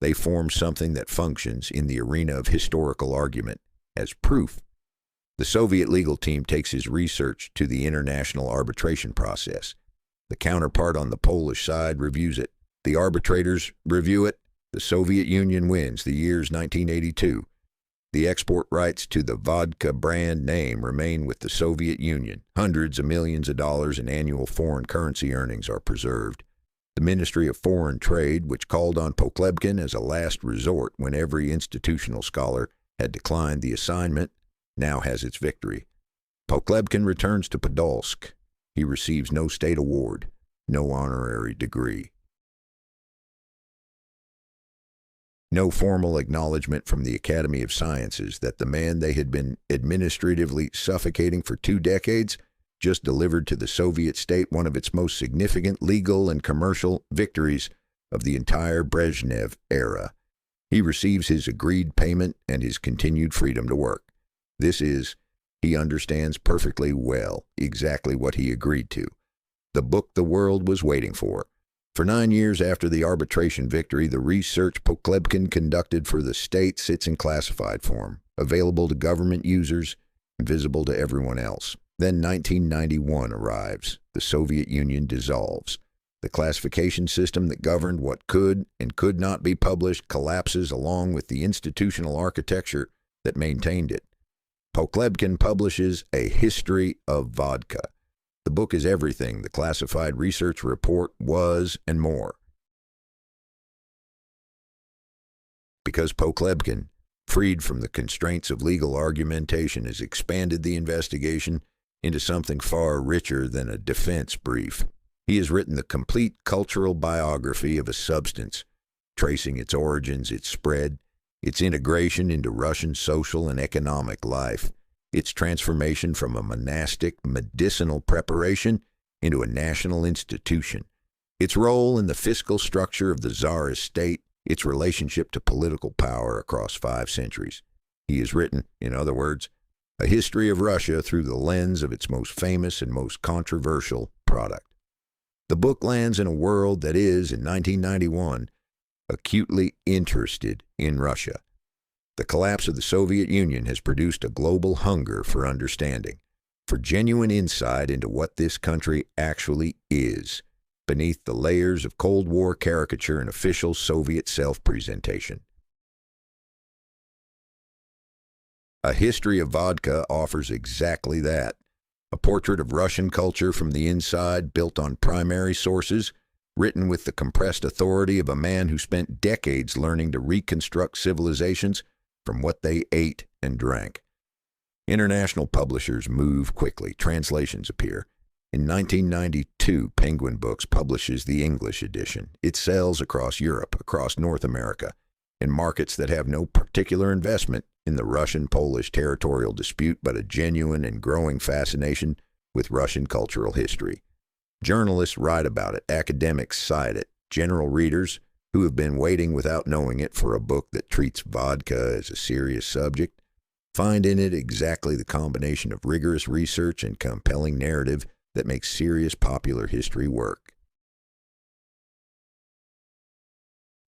they form something that functions in the arena of historical argument as proof. The Soviet legal team takes his research to the international arbitration process. The counterpart on the Polish side reviews it. The arbitrators review it. The Soviet Union wins. The year's 1982. The export rights to the vodka brand name remain with the Soviet Union. Hundreds of millions of dollars in annual foreign currency earnings are preserved. The Ministry of Foreign Trade, which called on Pokhlebkin as a last resort when every institutional scholar had declined the assignment, now has its victory. Pokhlebkin returns to Podolsk. He receives no state award, no honorary degree. No formal acknowledgement from the Academy of Sciences that the man they had been administratively suffocating for 2 decades just delivered to the Soviet state one of its most significant legal and commercial victories of the entire Brezhnev era. He receives his agreed payment and his continued freedom to work. This is, he understands perfectly well, exactly what he agreed to. The book the world was waiting for. For 9 years after the arbitration victory, the research Pokhlebkin conducted for the state sits in classified form, available to government users, visible to everyone else. Then 1991 arrives. The Soviet Union dissolves. The classification system that governed what could and could not be published collapses along with the institutional architecture that maintained it. Pokhlebkin publishes A History of Vodka. The book is everything the classified research report was and more. Because Pokhlebkin, freed from the constraints of legal argumentation, has expanded the investigation into something far richer than a defense brief. He has written the complete cultural biography of a substance, tracing its origins, its spread, its integration into Russian social and economic life, its transformation from a monastic, medicinal preparation into a national institution, its role in the fiscal structure of the Tsarist state, its relationship to political power across 5 centuries. He has written, in other words, a history of Russia through the lens of its most famous and most controversial product. The book lands in a world that is, in 1991, acutely interested in Russia. The collapse of the Soviet Union has produced a global hunger for understanding, for genuine insight into what this country actually is, beneath the layers of Cold War caricature and official Soviet self-presentation. A History of Vodka offers exactly that. A portrait of Russian culture from the inside, built on primary sources, written with the compressed authority of a man who spent decades learning to reconstruct civilizations from what they ate and drank. International publishers move quickly. Translations appear. In 1992, Penguin Books publishes the English edition. It sells across Europe, across North America, in markets that have no particular investment in the Russian-Polish territorial dispute, but a genuine and growing fascination with Russian cultural history. Journalists write about it, academics cite it, general readers, who have been waiting without knowing it for a book that treats vodka as a serious subject, find in it exactly the combination of rigorous research and compelling narrative that makes serious popular history work.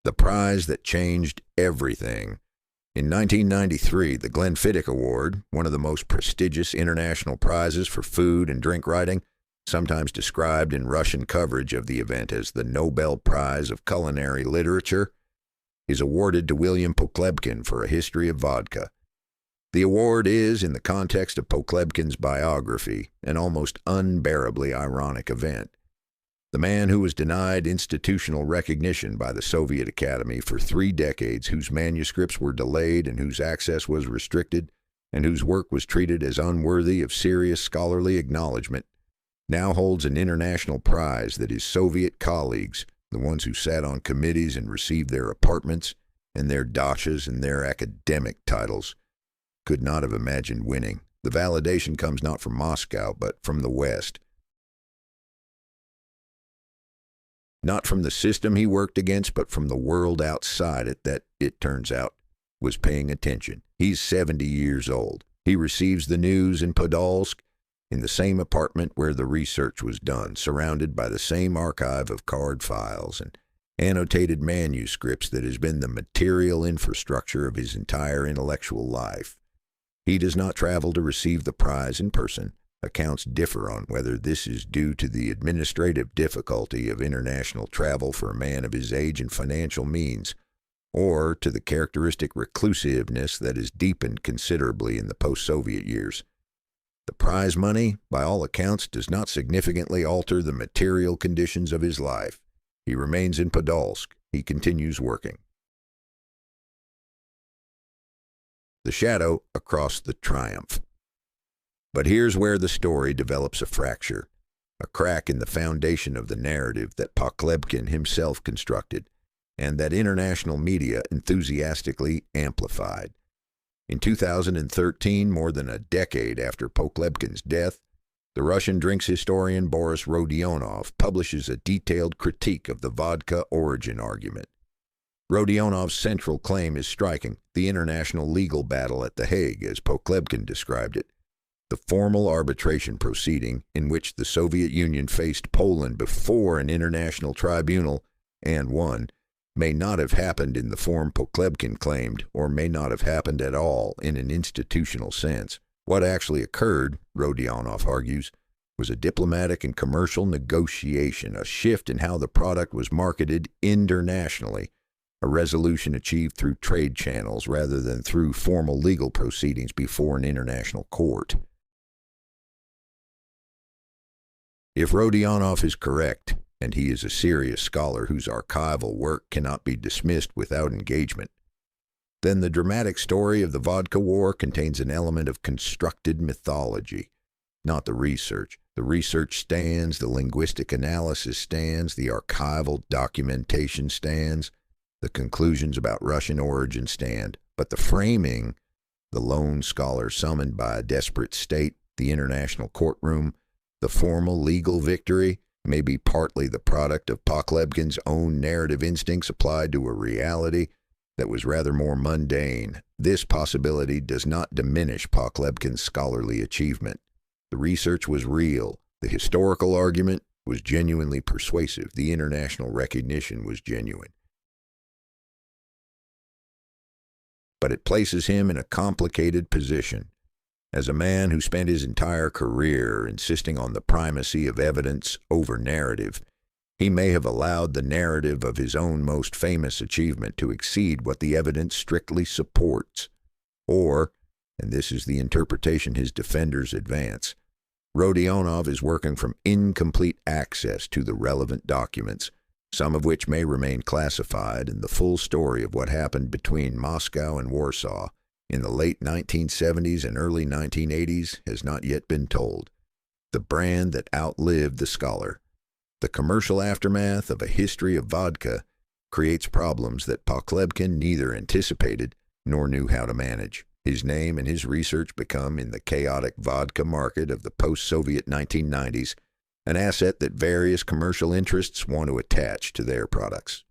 the prize that changed everything. In 1993, the Glenfiddich Award, one of the most prestigious international prizes for food and drink writing, sometimes described in Russian coverage of the event as the Nobel Prize of Culinary Literature, is awarded to William Pokhlebkin for a history of vodka. The award is, in the context of Pokhlebkin's biography, an almost unbearably ironic event. The man who was denied institutional recognition by the Soviet Academy for 3 decades, whose manuscripts were delayed and whose access was restricted, and whose work was treated as unworthy of serious scholarly acknowledgement, now holds an international prize that his Soviet colleagues, the ones who sat on committees and received their apartments and their dachas and their academic titles, could not have imagined winning. The validation comes not from Moscow, but from the West. Not from the system he worked against, but from the world outside it that, it turns out, was paying attention. He's 70 years old. He receives the news in Podolsk, in the same apartment where the research was done, surrounded by the same archive of card files and annotated manuscripts that has been the material infrastructure of his entire intellectual life. He does not travel to receive the prize in person. Accounts differ on whether this is due to the administrative difficulty of international travel for a man of his age and financial means, or to the characteristic reclusiveness that has deepened considerably in the post-Soviet years. The prize money, by all accounts, does not significantly alter the material conditions of his life. He remains in Podolsk. He continues working. The shadow across the triumph. But here's where the story develops a fracture, a crack in the foundation of the narrative that Pokhlebkin himself constructed, and that international media enthusiastically amplified. In 2013, more than a decade after Pokhlebkin's death, the Russian drinks historian Boris Rodionov publishes a detailed critique of the vodka origin argument. Rodionov's central claim is striking: the international legal battle at The Hague, as Pokhlebkin described it. The formal arbitration proceeding in which the Soviet Union faced Poland before an international tribunal and won may not have happened in the form Pokhlebkin claimed, or may not have happened at all in an institutional sense. What actually occurred, Rodionov argues, was a diplomatic and commercial negotiation, a shift in how the product was marketed internationally, a resolution achieved through trade channels rather than through formal legal proceedings before an international court. If Rodionov is correct, and he is a serious scholar whose archival work cannot be dismissed without engagement, then the dramatic story of the vodka war contains an element of constructed mythology, not the research. The research stands, the linguistic analysis stands, the archival documentation stands, the conclusions about Russian origin stand, but the framing, the lone scholar summoned by a desperate state, the international courtroom, the formal legal victory, may be partly the product of Pokhlebkin's own narrative instincts applied to a reality that was rather more mundane. This possibility does not diminish Pokhlebkin's scholarly achievement. The research was real. The historical argument was genuinely persuasive. The international recognition was genuine. But it places him in a complicated position. As a man who spent his entire career insisting on the primacy of evidence over narrative, he may have allowed the narrative of his own most famous achievement to exceed what the evidence strictly supports. Or, and this is the interpretation his defenders advance, Rodionov is working from incomplete access to the relevant documents, some of which may remain classified, and the full story of what happened between Moscow and Warsaw in the late 1970s and early 1980s has not yet been told. The brand that outlived the scholar. The commercial aftermath of a history of vodka creates problems that Pokhlebkin neither anticipated nor knew how to manage. His name and his research become, in the chaotic vodka market of the post-Soviet 1990s, an asset that various commercial interests want to attach to their products.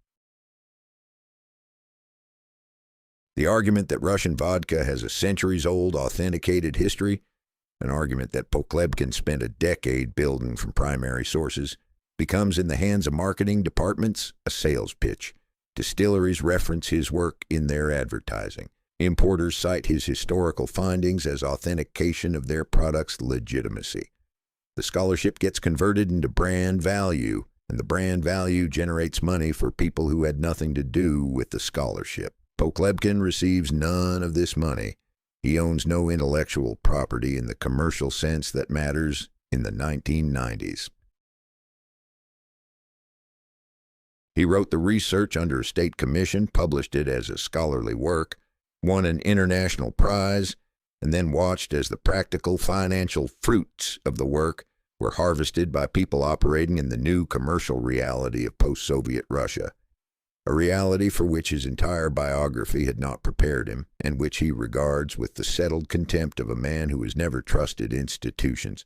The argument that Russian vodka has a centuries-old authenticated history, an argument that Pokhlebkin spent a decade building from primary sources, becomes in the hands of marketing departments a sales pitch. Distilleries reference his work in their advertising. Importers cite his historical findings as authentication of their product's legitimacy. The scholarship gets converted into brand value, and the brand value generates money for people who had nothing to do with the scholarship. Pokhlebkin receives none of this money. He owns no intellectual property in the commercial sense that matters in the 1990s. He wrote the research under a state commission, published it as a scholarly work, won an international prize, and then watched as the practical financial fruits of the work were harvested by people operating in the new commercial reality of post-Soviet Russia, a reality for which his entire biography had not prepared him, and which he regards with the settled contempt of a man who has never trusted institutions,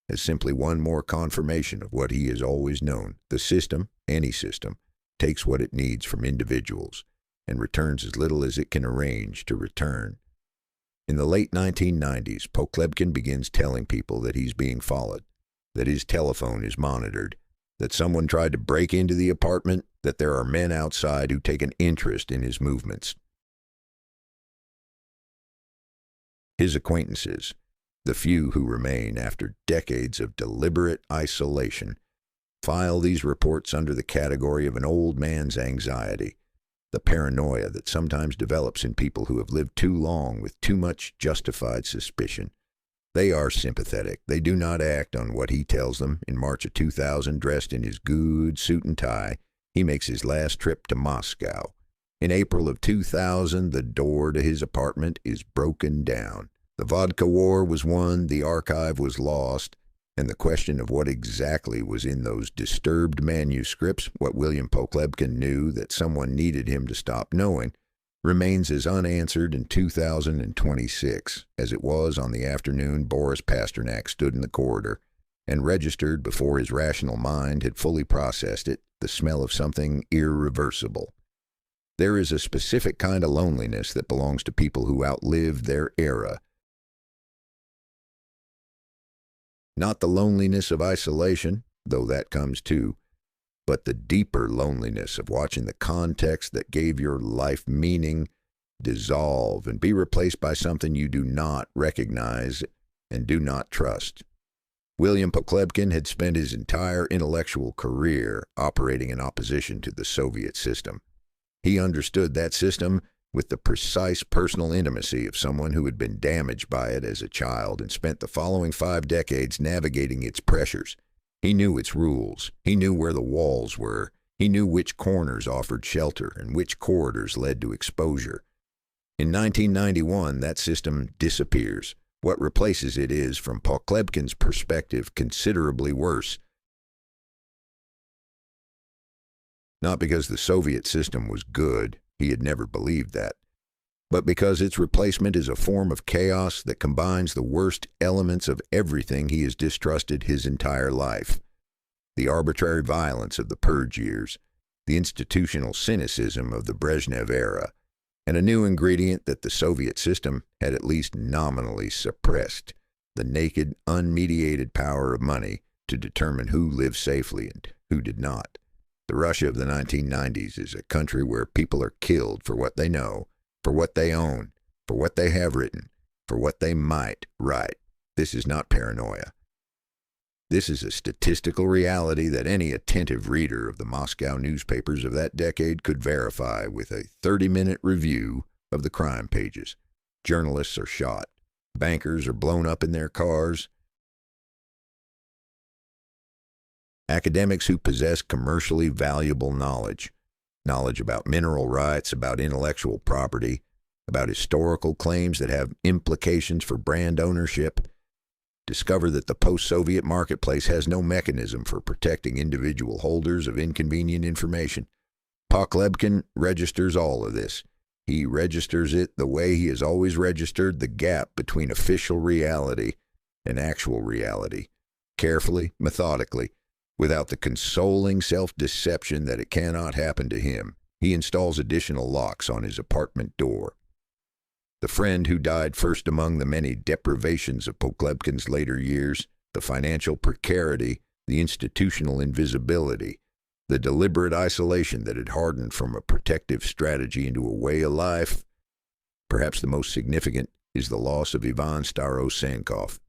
as simply one more confirmation of what he has always known. The system, any system, takes what it needs from individuals and returns as little as it can arrange to return. In the late 1990s, Pokhlebkin begins telling people that he's being followed, that his telephone is monitored, that someone tried to break into the apartment, that there are men outside who take an interest in his movements. His acquaintances, the few who remain after decades of deliberate isolation, file these reports under the category of an old man's anxiety, the paranoia that sometimes develops in people who have lived too long with too much justified suspicion. They are sympathetic. They do not act on what he tells them. In March of 2000, dressed in his good suit and tie, he makes his last trip to Moscow. In April of 2000, the door to his apartment is broken down. The vodka war was won, the archive was lost, and the question of what exactly was in those disturbed manuscripts, what William Pokhlebkin knew that someone needed him to stop knowing, remains as unanswered in 2026 as it was on the afternoon Boris Pasternak stood in the corridor and registered before his rational mind had fully processed it, the smell of something irreversible. There is a specific kind of loneliness that belongs to people who outlived their era. Not the loneliness of isolation, though that comes too, but the deeper loneliness of watching the context that gave your life meaning dissolve and be replaced by something you do not recognize and do not trust. William Pokhlebkin had spent his entire intellectual career operating in opposition to the Soviet system. He understood that system with the precise personal intimacy of someone who had been damaged by it as a child and spent the following 5 decades navigating its pressures. He knew its rules. He knew where the walls were. He knew which corners offered shelter and which corridors led to exposure. In 1991, that system disappears. What replaces it is, from Pokhlebkin's perspective, considerably worse. Not because the Soviet system was good, he had never believed that, but because its replacement is a form of chaos that combines the worst elements of everything he has distrusted his entire life. The arbitrary violence of the purge years, the institutional cynicism of the Brezhnev era, and a new ingredient that the Soviet system had at least nominally suppressed, the naked, unmediated power of money to determine who lived safely and who did not. The Russia of the 1990s is a country where people are killed for what they know, for what they own, for what they have written, for what they might write. This is not paranoia. This is a statistical reality that any attentive reader of the Moscow newspapers of that decade could verify with a 30-minute review of the crime pages. Journalists are shot. Bankers are blown up in their cars. Academics who possess commercially valuable knowledge about mineral rights, about intellectual property, about historical claims that have implications for brand ownership, discover that the post-Soviet marketplace has no mechanism for protecting individual holders of inconvenient information. Pokhlebkin registers all of this. He registers it the way he has always registered the gap between official reality and actual reality, carefully, methodically, without the consoling self-deception that it cannot happen to him. He installs additional locks on his apartment door. The friend who died first among the many deprivations of Pokhlebkin's later years, the financial precarity, the institutional invisibility, The deliberate isolation that had hardened from a protective strategy into a way of life. Perhaps the most significant is the loss of Ivan Starosenkov.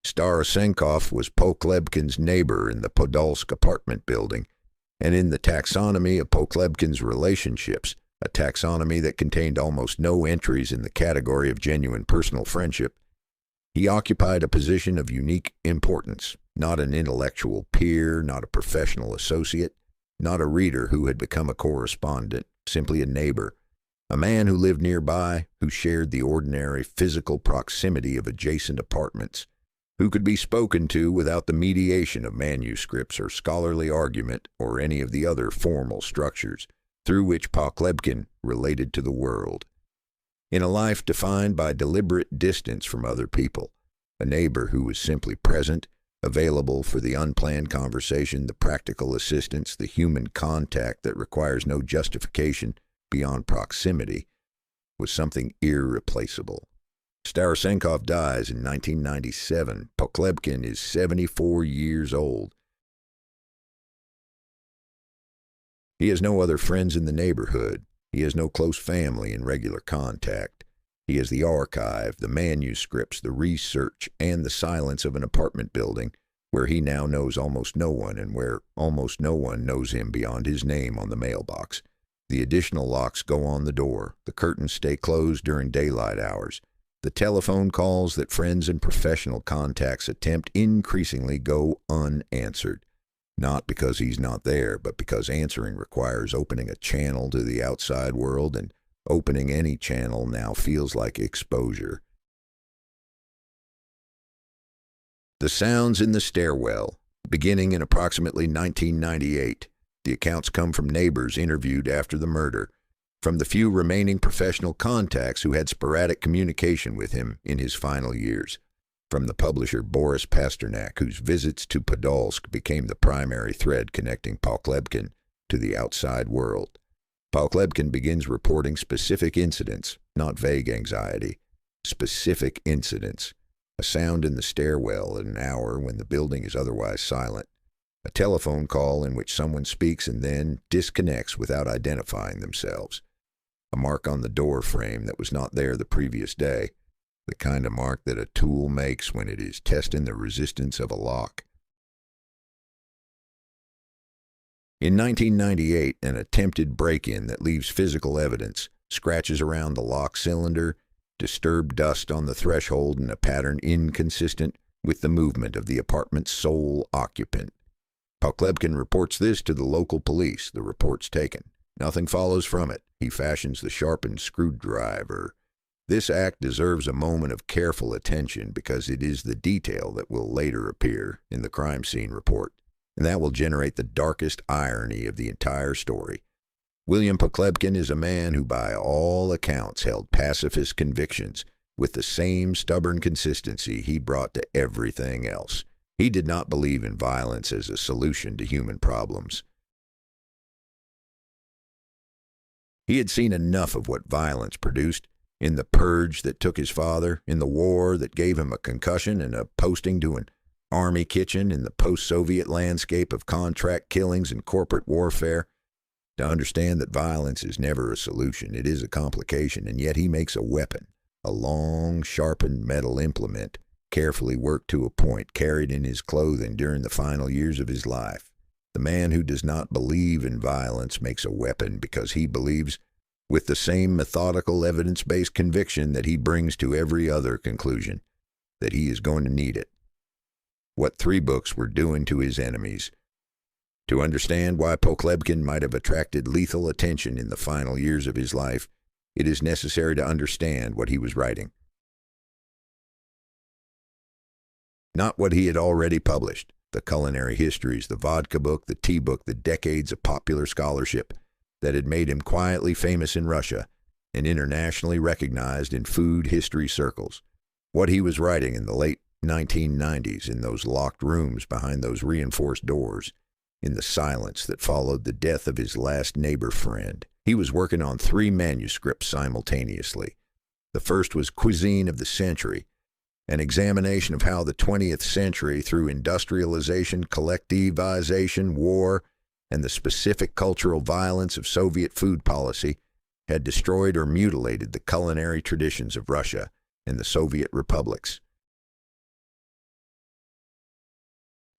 Starosenkov was Pokhlebkin's neighbor in the Podolsk apartment building, and in the taxonomy of Pokhlebkin's relationships, a taxonomy that contained almost no entries in the category of genuine personal friendship, he occupied a position of unique importance, not an intellectual peer, not a professional associate, not a reader who had become a correspondent, simply a neighbor, a man who lived nearby, who shared the ordinary physical proximity of adjacent apartments, who could be spoken to without the mediation of manuscripts or scholarly argument or any of the other formal structures through which Pokhlebkin related to the world. In a life defined by deliberate distance from other people, a neighbor who was simply present, available for the unplanned conversation, the practical assistance, the human contact that requires no justification beyond proximity, was something irreplaceable. Starosenkov dies in 1997. Pokhlebkin is 74 years old. He has no other friends in the neighborhood. He has no close family in regular contact. He has the archive, the manuscripts, the research, and the silence of an apartment building where he now knows almost no one and where almost no one knows him beyond his name on the mailbox. The additional locks go on the door. The curtains stay closed during daylight hours. The telephone calls that friends and professional contacts attempt increasingly go unanswered. Not because he's not there, but because answering requires opening a channel to the outside world, and opening any channel now feels like exposure. The sounds in the stairwell, beginning in approximately 1998. The accounts come from neighbors interviewed after the murder, from the few remaining professional contacts who had sporadic communication with him in his final years, from the publisher Boris Pasternak, whose visits to Podolsk became the primary thread connecting Pokhlebkin to the outside world. Pokhlebkin begins reporting specific incidents, not vague anxiety. Specific incidents. A sound in the stairwell at an hour when the building is otherwise silent. A telephone call in which someone speaks and then disconnects without identifying themselves. A mark on the door frame that was not there the previous day. The kind of mark that a tool makes when it is testing the resistance of a lock. In 1998, an attempted break-in that leaves physical evidence, scratches around the lock cylinder, disturbed dust on the threshold in a pattern inconsistent with the movement of the apartment's sole occupant. Pokhlebkin reports this to the local police. The report's taken. Nothing follows from it. He fashions the sharpened screwdriver. This act deserves a moment of careful attention because it is the detail that will later appear in the crime scene report, and that will generate the darkest irony of the entire story. William Pokhlebkin is a man who by all accounts held pacifist convictions with the same stubborn consistency he brought to everything else. He did not believe in violence as a solution to human problems. He had seen enough of what violence produced, in the purge that took his father, in the war that gave him a concussion and a posting to an army kitchen, in the post-Soviet landscape of contract killings and corporate warfare, to understand that violence is never a solution. It is a complication, and yet he makes a weapon, a long, sharpened metal implement, carefully worked to a point, carried in his clothing during the final years of his life. The man who does not believe in violence makes a weapon because he believes, with the same methodical evidence-based conviction that he brings to every other conclusion, that he is going to need it. What 3 books were doing to his enemies. To understand why Pokhlebkin might have attracted lethal attention in the final years of his life, it is necessary to understand what he was writing. Not what he had already published, the culinary histories, the vodka book, the tea book, the decades of popular scholarship that had made him quietly famous in Russia and internationally recognized in food history circles. What he was writing in the late 1990s in those locked rooms behind those reinforced doors, in the silence that followed the death of his last neighbor friend. He was working on 3 manuscripts simultaneously. The first was Cuisine of the Century, an examination of how the 20th century, through industrialization, collectivization, war, and the specific cultural violence of Soviet food policy, had destroyed or mutilated the culinary traditions of Russia and the Soviet republics.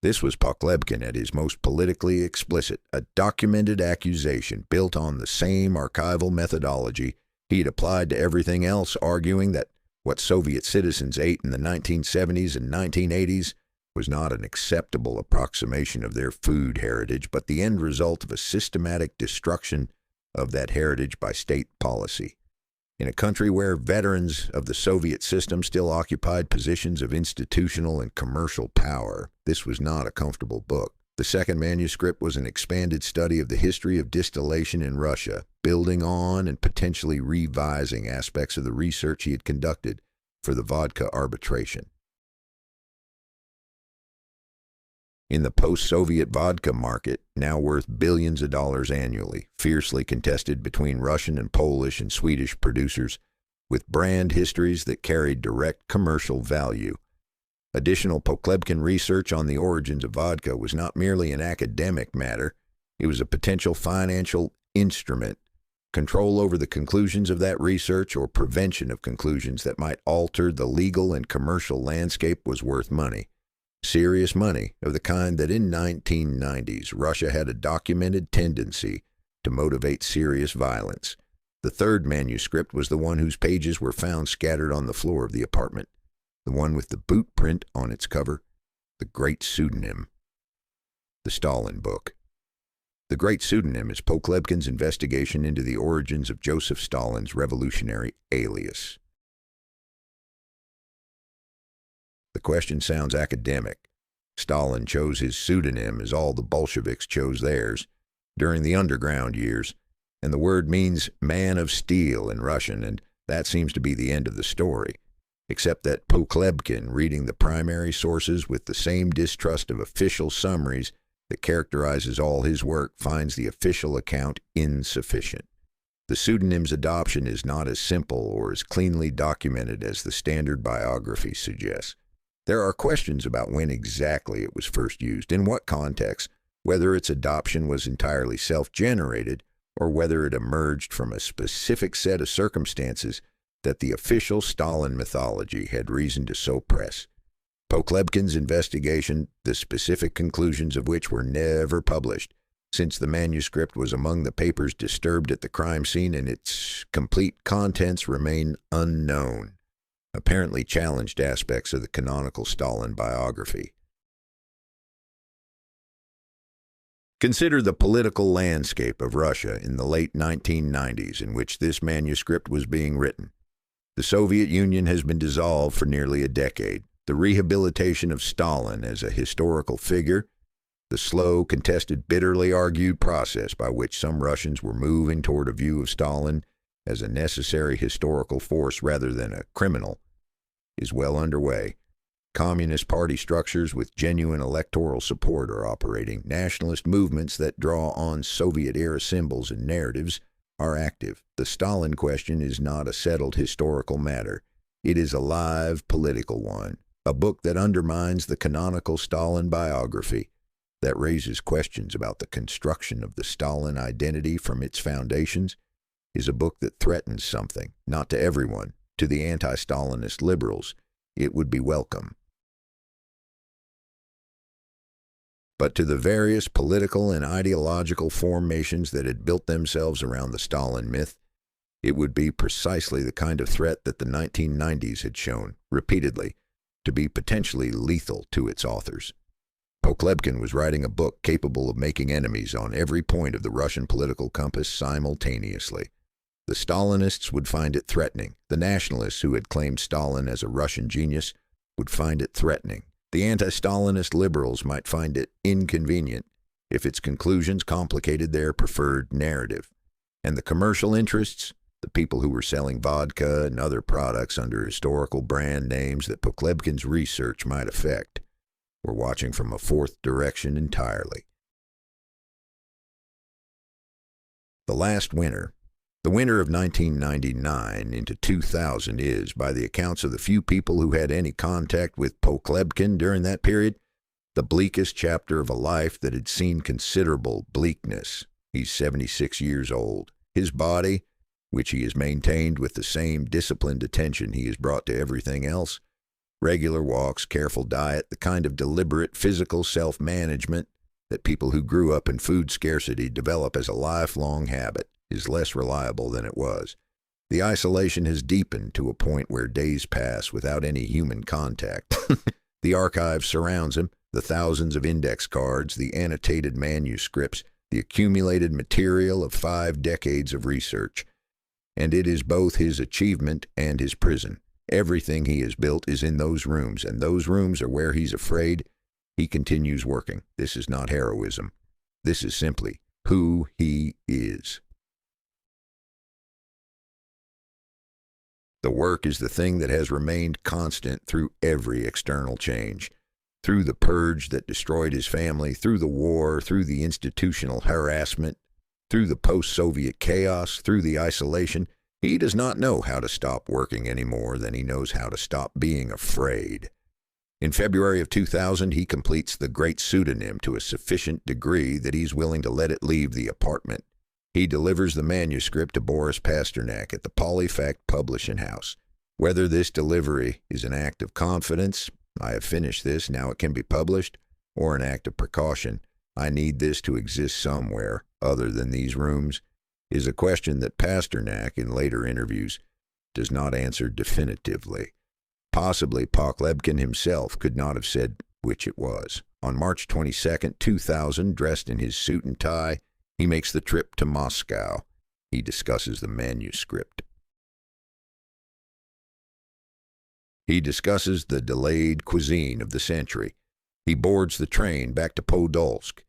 This was Pokhlebkin at his most politically explicit, a documented accusation built on the same archival methodology he had applied to everything else, arguing that what Soviet citizens ate in the 1970s and 1980s was not an acceptable approximation of their food heritage, but the end result of a systematic destruction of that heritage by state policy. In a country where veterans of the Soviet system still occupied positions of institutional and commercial power, this was not a comfortable book. The second manuscript was an expanded study of the history of distillation in Russia, building on and potentially revising aspects of the research he had conducted for the vodka arbitration. In the post-Soviet vodka market, now worth billions of dollars annually, fiercely contested between Russian and Polish and Swedish producers, with brand histories that carried direct commercial value, additional Pokhlebkin research on the origins of vodka was not merely an academic matter, it was a potential financial instrument. Control over the conclusions of that research or prevention of conclusions that might alter the legal and commercial landscape was worth money. Serious money of the kind that in 1990s Russia had a documented tendency to motivate serious violence. The third manuscript was the one whose pages were found scattered on the floor of the apartment, the one with the boot print on its cover, the Great Pseudonym, the Stalin book. The Great Pseudonym is Pokhlebkin's investigation into the origins of Joseph Stalin's revolutionary alias. The question sounds academic. Stalin chose his pseudonym as all the Bolsheviks chose theirs during the underground years, and the word means man of steel in Russian, and that seems to be the end of the story, except that Pokhlebkin, reading the primary sources with the same distrust of official summaries that characterizes all his work, finds the official account insufficient. The pseudonym's adoption is not as simple or as cleanly documented as the standard biography suggests. There are questions about when exactly it was first used, in what context, whether its adoption was entirely self-generated, or whether it emerged from a specific set of circumstances that the official Stalin mythology had reason to so press. Pokhlebkin's investigation, the specific conclusions of which were never published, since the manuscript was among the papers disturbed at the crime scene and its complete contents remain unknown, apparently challenged aspects of the canonical Stalin biography. Consider the political landscape of Russia in the late 1990s in which this manuscript was being written. The Soviet Union has been dissolved for nearly a decade. The rehabilitation of Stalin as a historical figure, the slow, contested, bitterly argued process by which some Russians were moving toward a view of Stalin as a necessary historical force rather than a criminal, is well underway. Communist party structures with genuine electoral support are operating. Nationalist movements that draw on Soviet-era symbols and narratives are active. The Stalin question is not a settled historical matter. It is a live political one, a book that undermines the canonical Stalin biography, that raises questions about the construction of the Stalin identity from its foundations, is a book that threatens something, not to everyone. To the anti-Stalinist liberals, it would be welcome. But to the various political and ideological formations that had built themselves around the Stalin myth, it would be precisely the kind of threat that the 1990s had shown, repeatedly, to be potentially lethal to its authors. Pokhlebkin was writing a book capable of making enemies on every point of the Russian political compass simultaneously. The Stalinists would find it threatening. The nationalists who had claimed Stalin as a Russian genius would find it threatening. The anti-Stalinist liberals might find it inconvenient if its conclusions complicated their preferred narrative. And the commercial interests, the people who were selling vodka and other products under historical brand names that Pokhlebkin's research might affect, were watching from a fourth direction entirely. The last winter, The winter of 1999 into 2000 is, by the accounts of the few people who had any contact with Pokhlebkin during that period, the bleakest chapter of a life that had seen considerable bleakness. He's 76 years old. His body, which he has maintained with the same disciplined attention he has brought to everything else, regular walks, careful diet, the kind of deliberate physical self-management that people who grew up in food scarcity develop as a lifelong habit, is less reliable than it was. The isolation has deepened to a point where days pass without any human contact. The archive surrounds him, the thousands of index cards, the annotated manuscripts, the accumulated material of 5 decades of research. And it is both his achievement and his prison. Everything he has built is in those rooms, and those rooms are where he's afraid he continues working. This is not heroism. This is simply who he is. The work is the thing that has remained constant through every external change. Through the purge that destroyed his family, through the war, through the institutional harassment, through the post-Soviet chaos, through the isolation, he does not know how to stop working any more than he knows how to stop being afraid. In February of 2000, he completes the Great Pseudonym to a sufficient degree that he's willing to let it leave the apartment. He delivers the manuscript to Boris Pasternak at the Polyfact Publishing House. Whether this delivery is an act of confidence, I have finished this, now it can be published, or an act of precaution, I need this to exist somewhere other than these rooms, is a question that Pasternak, in later interviews, does not answer definitively. Possibly Pokhlebkin himself could not have said which it was. On March 22, 2000, dressed in his suit and tie, he makes the trip to Moscow. He discusses the manuscript. He discusses the delayed cuisine of the century. He boards the train back to Podolsk.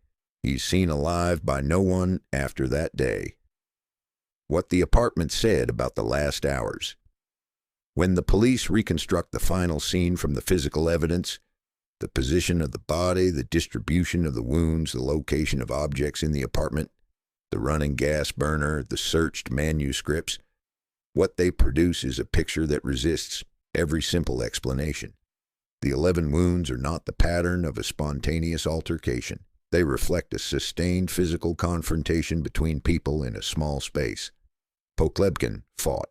He's seen alive by no one after that day. What the apartment said about the last hours. When the police reconstruct the final scene from the physical evidence, the position of the body, the distribution of the wounds, the location of objects in the apartment, the running gas burner, the searched manuscripts, what they produce is a picture that resists every simple explanation. The 11 wounds are not the pattern of a spontaneous altercation. They reflect a sustained physical confrontation between people in a small space. Pokhlebkin fought.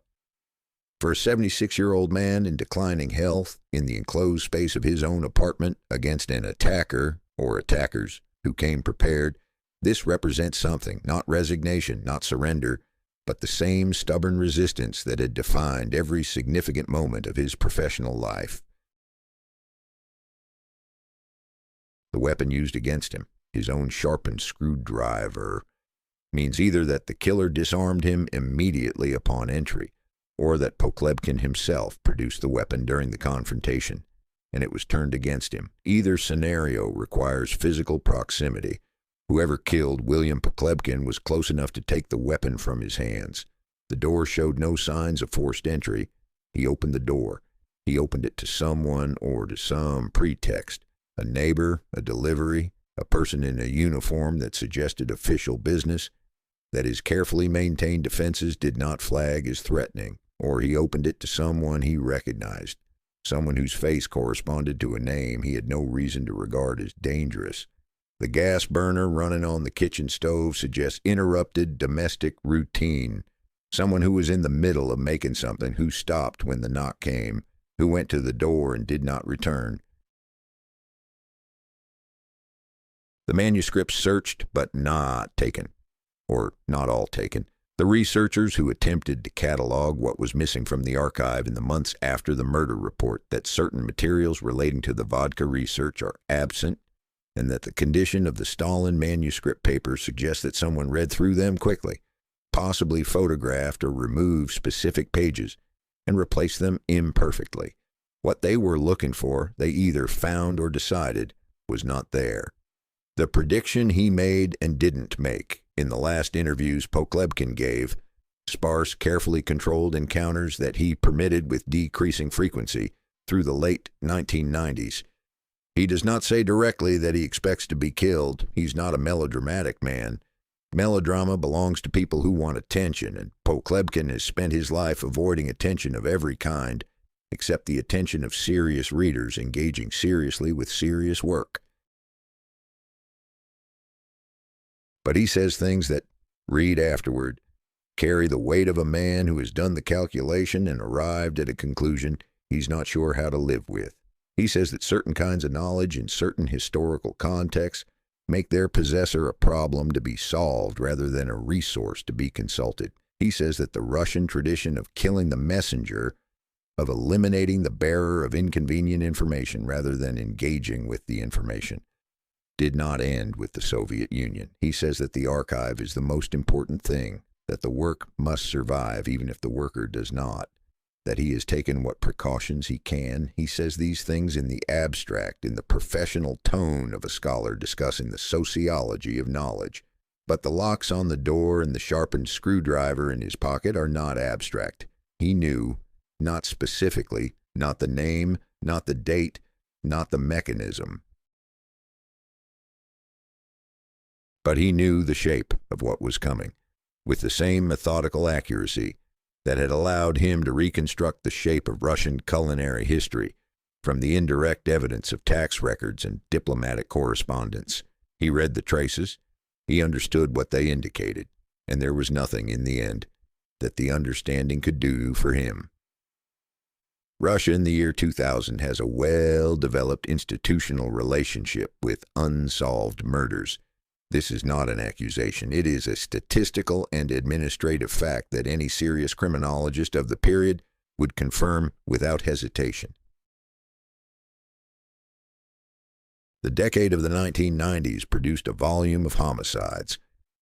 For a 76-year-old man in declining health, in the enclosed space of his own apartment, against an attacker, or attackers, who came prepared, this represents something, not resignation, not surrender, but the same stubborn resistance that had defined every significant moment of his professional life. The weapon used against him, his own sharpened screwdriver, means either that the killer disarmed him immediately upon entry, or that Pokhlebkin himself produced the weapon during the confrontation, and it was turned against him. Either scenario requires physical proximity. Whoever killed William Pokhlebkin was close enough to take the weapon from his hands. The door showed no signs of forced entry. He opened the door. He opened it to someone or to some pretext. A neighbor, a delivery, a person in a uniform that suggested official business, that his carefully maintained defenses did not flag as threatening, or he opened it to someone he recognized, someone whose face corresponded to a name he had no reason to regard as dangerous. The gas burner running on the kitchen stove suggests interrupted domestic routine. Someone who was in the middle of making something, who stopped when the knock came, who went to the door and did not return. The manuscripts searched but not taken, or not all taken. The researchers who attempted to catalog what was missing from the archive in the months after the murder report that certain materials relating to the Vodka research are absent, and that the condition of the Stalin manuscript papers suggests that someone read through them quickly, possibly photographed or removed specific pages, and replaced them imperfectly. What they were looking for, they either found or decided, was not there. The prediction he made and didn't make in the last interviews Pokhlebkin gave, sparse, carefully controlled encounters that he permitted with decreasing frequency through the late 1990s. He does not say directly that he expects to be killed. He's not a melodramatic man. Melodrama belongs to people who want attention, and Pokhlebkin has spent his life avoiding attention of every kind, except the attention of serious readers engaging seriously with serious work. But he says things that, read afterward, carry the weight of a man who has done the calculation and arrived at a conclusion he's not sure how to live with. He says that certain kinds of knowledge in certain historical contexts make their possessor a problem to be solved rather than a resource to be consulted. He says that the Russian tradition of killing the messenger, of eliminating the bearer of inconvenient information rather than engaging with the information, did not end with the Soviet Union. He says that the archive is the most important thing, that the work must survive even if the worker does not, that he has taken what precautions he can. He says these things in the abstract, in the professional tone of a scholar discussing the sociology of knowledge. But the locks on the door and the sharpened screwdriver in his pocket are not abstract. He knew, not specifically, not the name, not the date, not the mechanism. But he knew the shape of what was coming, with the same methodical accuracy that had allowed him to reconstruct the shape of Russian culinary history from the indirect evidence of tax records and diplomatic correspondence. He read the traces, he understood what they indicated, and there was nothing, in the end, that the understanding could do for him. Russia in the year 2000 has a well-developed institutional relationship with unsolved murders. This is not an accusation. It is a statistical and administrative fact that any serious criminologist of the period would confirm without hesitation. The decade of the 1990s produced a volume of homicides,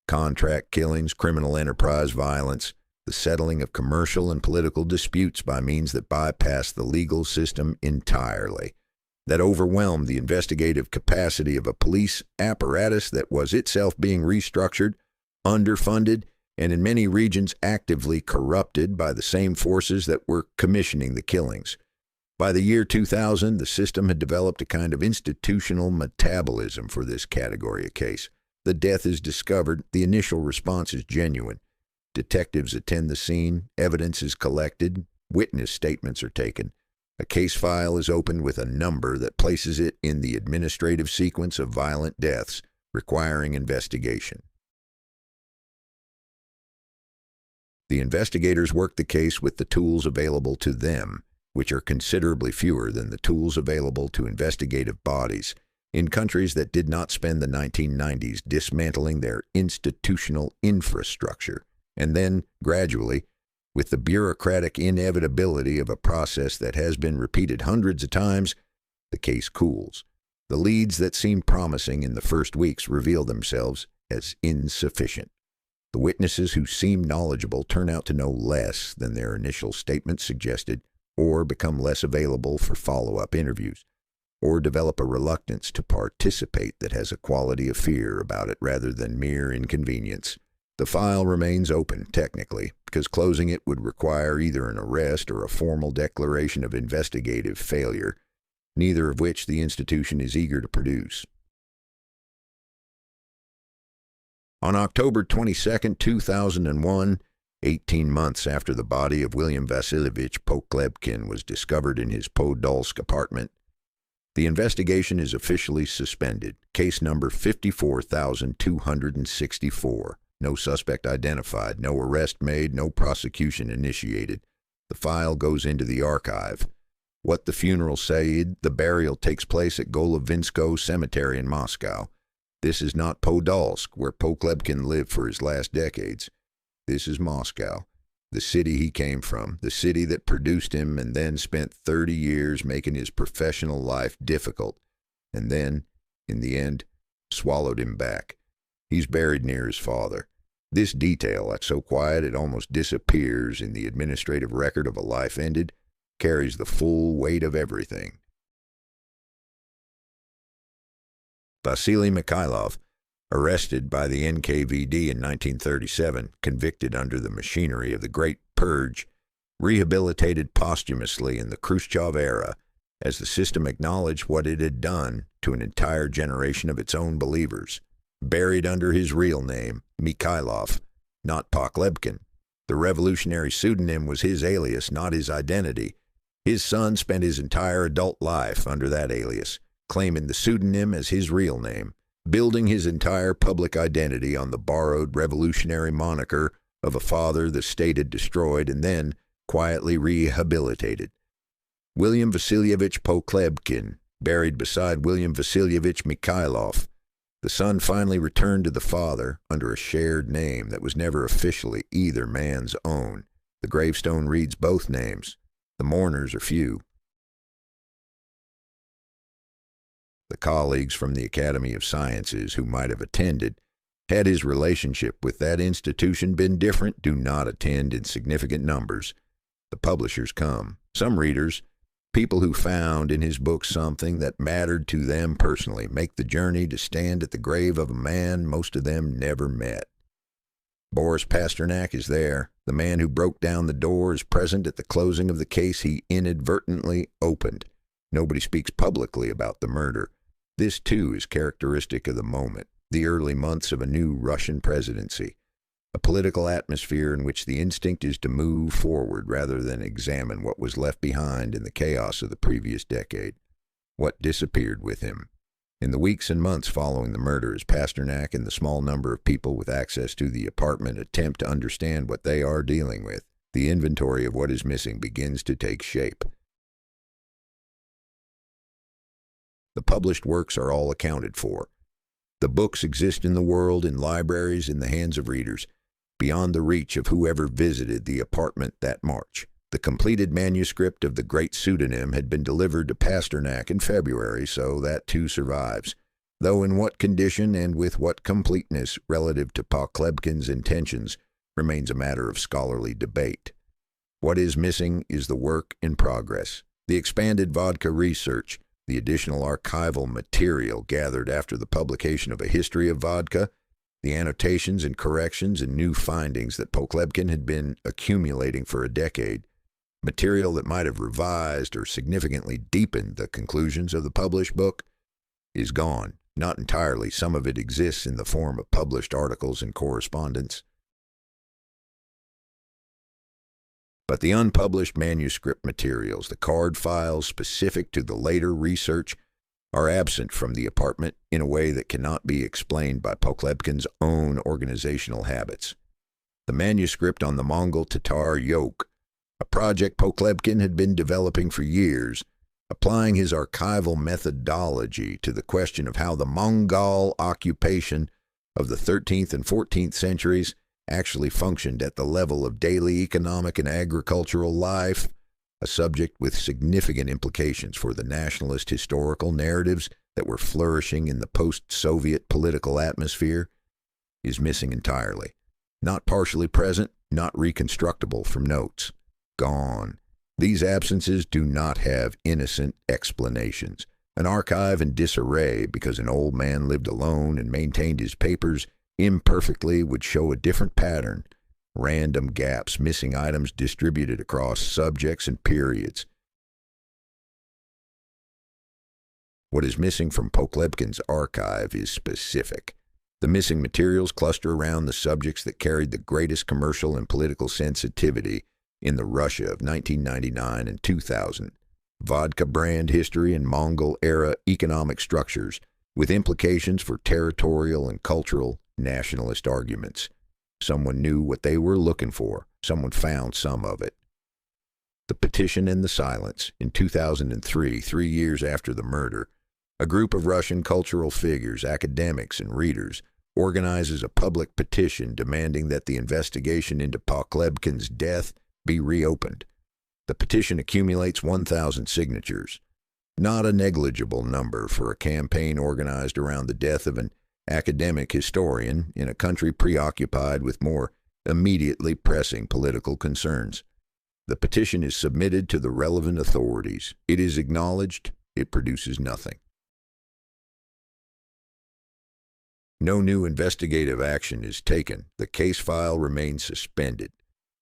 contract killings, criminal enterprise violence, the settling of commercial and political disputes by means that bypassed the legal system entirely, that overwhelmed the investigative capacity of a police apparatus that was itself being restructured, underfunded, and in many regions actively corrupted by the same forces that were commissioning the killings. By the year 2000, the system had developed a kind of institutional metabolism for this category of case. The death is discovered, the initial response is genuine. Detectives attend the scene, evidence is collected, witness statements are taken. A case file is opened with a number that places it in the administrative sequence of violent deaths requiring investigation. The investigators work the case with the tools available to them, which are considerably fewer than the tools available to investigative bodies in countries that did not spend the 1990s dismantling their institutional infrastructure, and then, gradually, with the bureaucratic inevitability of a process that has been repeated hundreds of times, the case cools. The leads that seemed promising in the first weeks reveal themselves as insufficient. The witnesses who seem knowledgeable turn out to know less than their initial statements suggested, or become less available for follow-up interviews, or develop a reluctance to participate that has a quality of fear about it rather than mere inconvenience. The file remains open, technically, because closing it would require either an arrest or a formal declaration of investigative failure, neither of which the institution is eager to produce. On October 22, 2001, 18 months after the body of William Vasilyevich Pokhlebkin was discovered in his Podolsk apartment, the investigation is officially suspended. Case number 54,264. No suspect identified, no arrest made, no prosecution initiated. The file goes into the archive. What the funeral said, the burial takes place at Golovinskoe Cemetery in Moscow. This is not Podolsk, where Pokhlebkin lived for his last decades. This is Moscow, the city he came from, the city that produced him and then spent 30 years making his professional life difficult, and then, in the end, swallowed him back. He's buried near his father. This detail, that's so quiet it almost disappears in the administrative record of a life ended, carries the full weight of everything. Vasily Mikhailov, arrested by the NKVD in 1937, convicted under the machinery of the Great Purge, rehabilitated posthumously in the Khrushchev era, as the system acknowledged what it had done to an entire generation of its own believers. buried under his real name, Mikhailov, not Pokhlebkin. The revolutionary pseudonym was his alias, not his identity. His son spent his entire adult life under that alias, claiming the pseudonym as his real name, building his entire public identity on the borrowed revolutionary moniker of a father the state had destroyed and then quietly rehabilitated. William Vasilyevich Pokhlebkin, buried beside William Vasilyevich Mikhailov. The son finally returned to the father under a shared name that was never officially either man's own. The gravestone reads both names. The mourners are few. The colleagues from the Academy of Sciences who might have attended, had his relationship with that institution been different, do not attend in significant numbers. The publishers come. Some readers, people who found in his book something that mattered to them personally, make the journey to stand at the grave of a man most of them never met. Boris Pasternak is there. The man who broke down the door is present at the closing of the case he inadvertently opened. Nobody speaks publicly about the murder. This, too, is characteristic of the moment, the early months of a new Russian presidency, a political atmosphere in which the instinct is to move forward rather than examine what was left behind in the chaos of the previous decade, what disappeared with him. In the weeks and months following the murder, as Pasternak and the small number of people with access to the apartment attempt to understand what they are dealing with, the inventory of what is missing begins to take shape. The published works are all accounted for. The books exist in the world, in libraries, in the hands of readers, beyond the reach of whoever visited the apartment that March. The completed manuscript of the Great Pseudonym had been delivered to Pasternak in February, so that too survives, though in what condition and with what completeness relative to Pokhlebkin's intentions remains a matter of scholarly debate. What is missing is the work in progress, the expanded Vodka research, the additional archival material gathered after the publication of A History of Vodka, the annotations and corrections and new findings that Pokhlebkin had been accumulating for a decade, material that might have revised or significantly deepened the conclusions of the published book, is gone. Not entirely. Some of it exists in the form of published articles and correspondence. But the unpublished manuscript materials, the card files specific to the later research, are absent from the apartment in a way that cannot be explained by Pokhlebkin's own organizational habits. The manuscript on the Mongol-Tatar yoke, a project Pokhlebkin had been developing for years, applying his archival methodology to the question of how the Mongol occupation of the 13th and 14th centuries actually functioned at the level of daily economic and agricultural life, a subject with significant implications for the nationalist historical narratives that were flourishing in the post-Soviet political atmosphere, is missing entirely. Not partially present, not reconstructible from notes. Gone. These absences do not have innocent explanations. An archive in disarray because an old man lived alone and maintained his papers imperfectly would show a different pattern. Random gaps, missing items distributed across subjects and periods. What is missing from Pokhlebkin's archive is specific. The missing materials cluster around the subjects that carried the greatest commercial and political sensitivity in the Russia of 1999 and 2000. Vodka brand history and Mongol-era economic structures, with implications for territorial and cultural nationalist arguments. Someone knew what they were looking for. Someone found some of it. The Petition and the Silence. In 2003, 3 years after the murder, a group of Russian cultural figures, academics, and readers organizes a public petition demanding that the investigation into Pokhlebkin's death be reopened. The petition accumulates 1,000 signatures. Not a negligible number for a campaign organized around the death of an academic historian in a country preoccupied with more immediately pressing political concerns. The petition is submitted to the relevant authorities. It is acknowledged. It produces nothing. No new investigative action is taken. The case file remains suspended.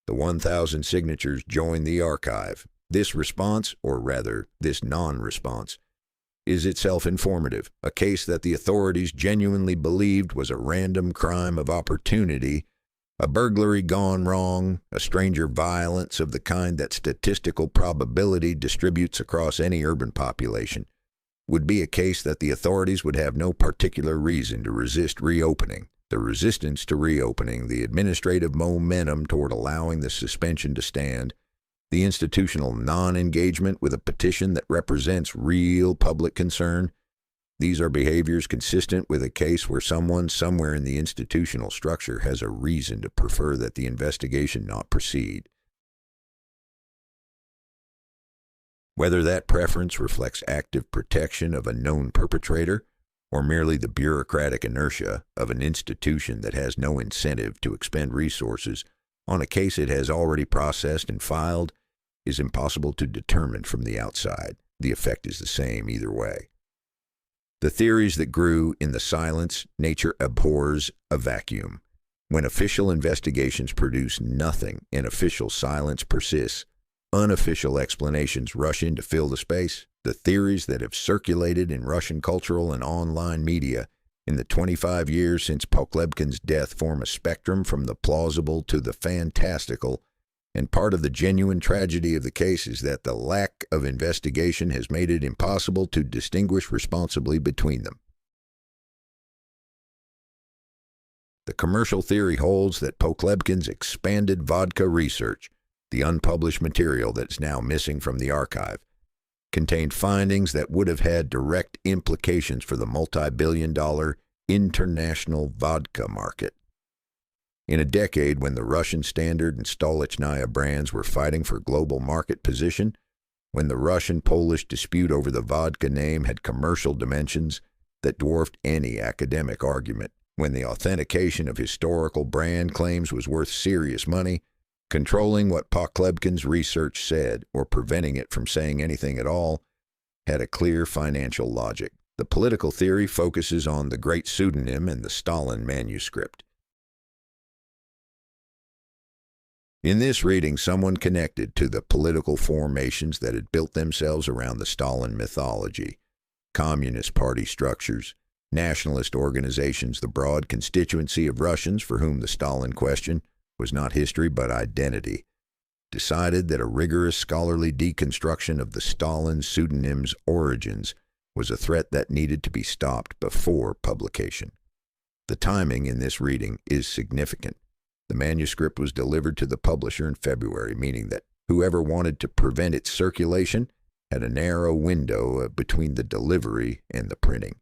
The 1,000 signatures join the archive. This response, or rather, this non-response, is itself informative, a case that the authorities genuinely believed was a random crime of opportunity, a burglary gone wrong, a stranger violence of the kind that statistical probability distributes across any urban population, would be a case that the authorities would have no particular reason to resist reopening. The resistance to reopening, the administrative momentum toward allowing the suspension to stand, the institutional non-engagement with a petition that represents real public concern, these are behaviors consistent with a case where someone somewhere in the institutional structure has a reason to prefer that the investigation not proceed. Whether that preference reflects active protection of a known perpetrator or merely the bureaucratic inertia of an institution that has no incentive to expend resources on a case it has already processed and filed is impossible to determine from the outside. The effect is the same either way. The theories that grew in the silence, nature abhors a vacuum. When official investigations produce nothing and official silence persists, unofficial explanations rush in to fill the space. The theories that have circulated in Russian cultural and online media in the 25 years since Pokhlebkin's death form a spectrum from the plausible to the fantastical, and part of the genuine tragedy of the case is that the lack of investigation has made it impossible to distinguish responsibly between them. The commercial theory holds that Pokhlebkin's expanded vodka research, the unpublished material that is now missing from the archive, contained findings that would have had direct implications for the multi-billion-dollar international vodka market. In a decade when the Russian Standard and Stolichnaya brands were fighting for global market position, when the Russian-Polish dispute over the vodka name had commercial dimensions that dwarfed any academic argument, when the authentication of historical brand claims was worth serious money, controlling what Pokhlebkin's research said, or preventing it from saying anything at all, had a clear financial logic. The political theory focuses on the Great Pseudonym and the Stalin manuscript. In this reading, someone connected to the political formations that had built themselves around the Stalin mythology, Communist Party structures, nationalist organizations, the broad constituency of Russians for whom the Stalin question was not history but identity, decided that a rigorous scholarly deconstruction of the Stalin pseudonym's origins was a threat that needed to be stopped before publication. The timing in this reading is significant. The manuscript was delivered to the publisher in February, meaning that whoever wanted to prevent its circulation had a narrow window between the delivery and the printing.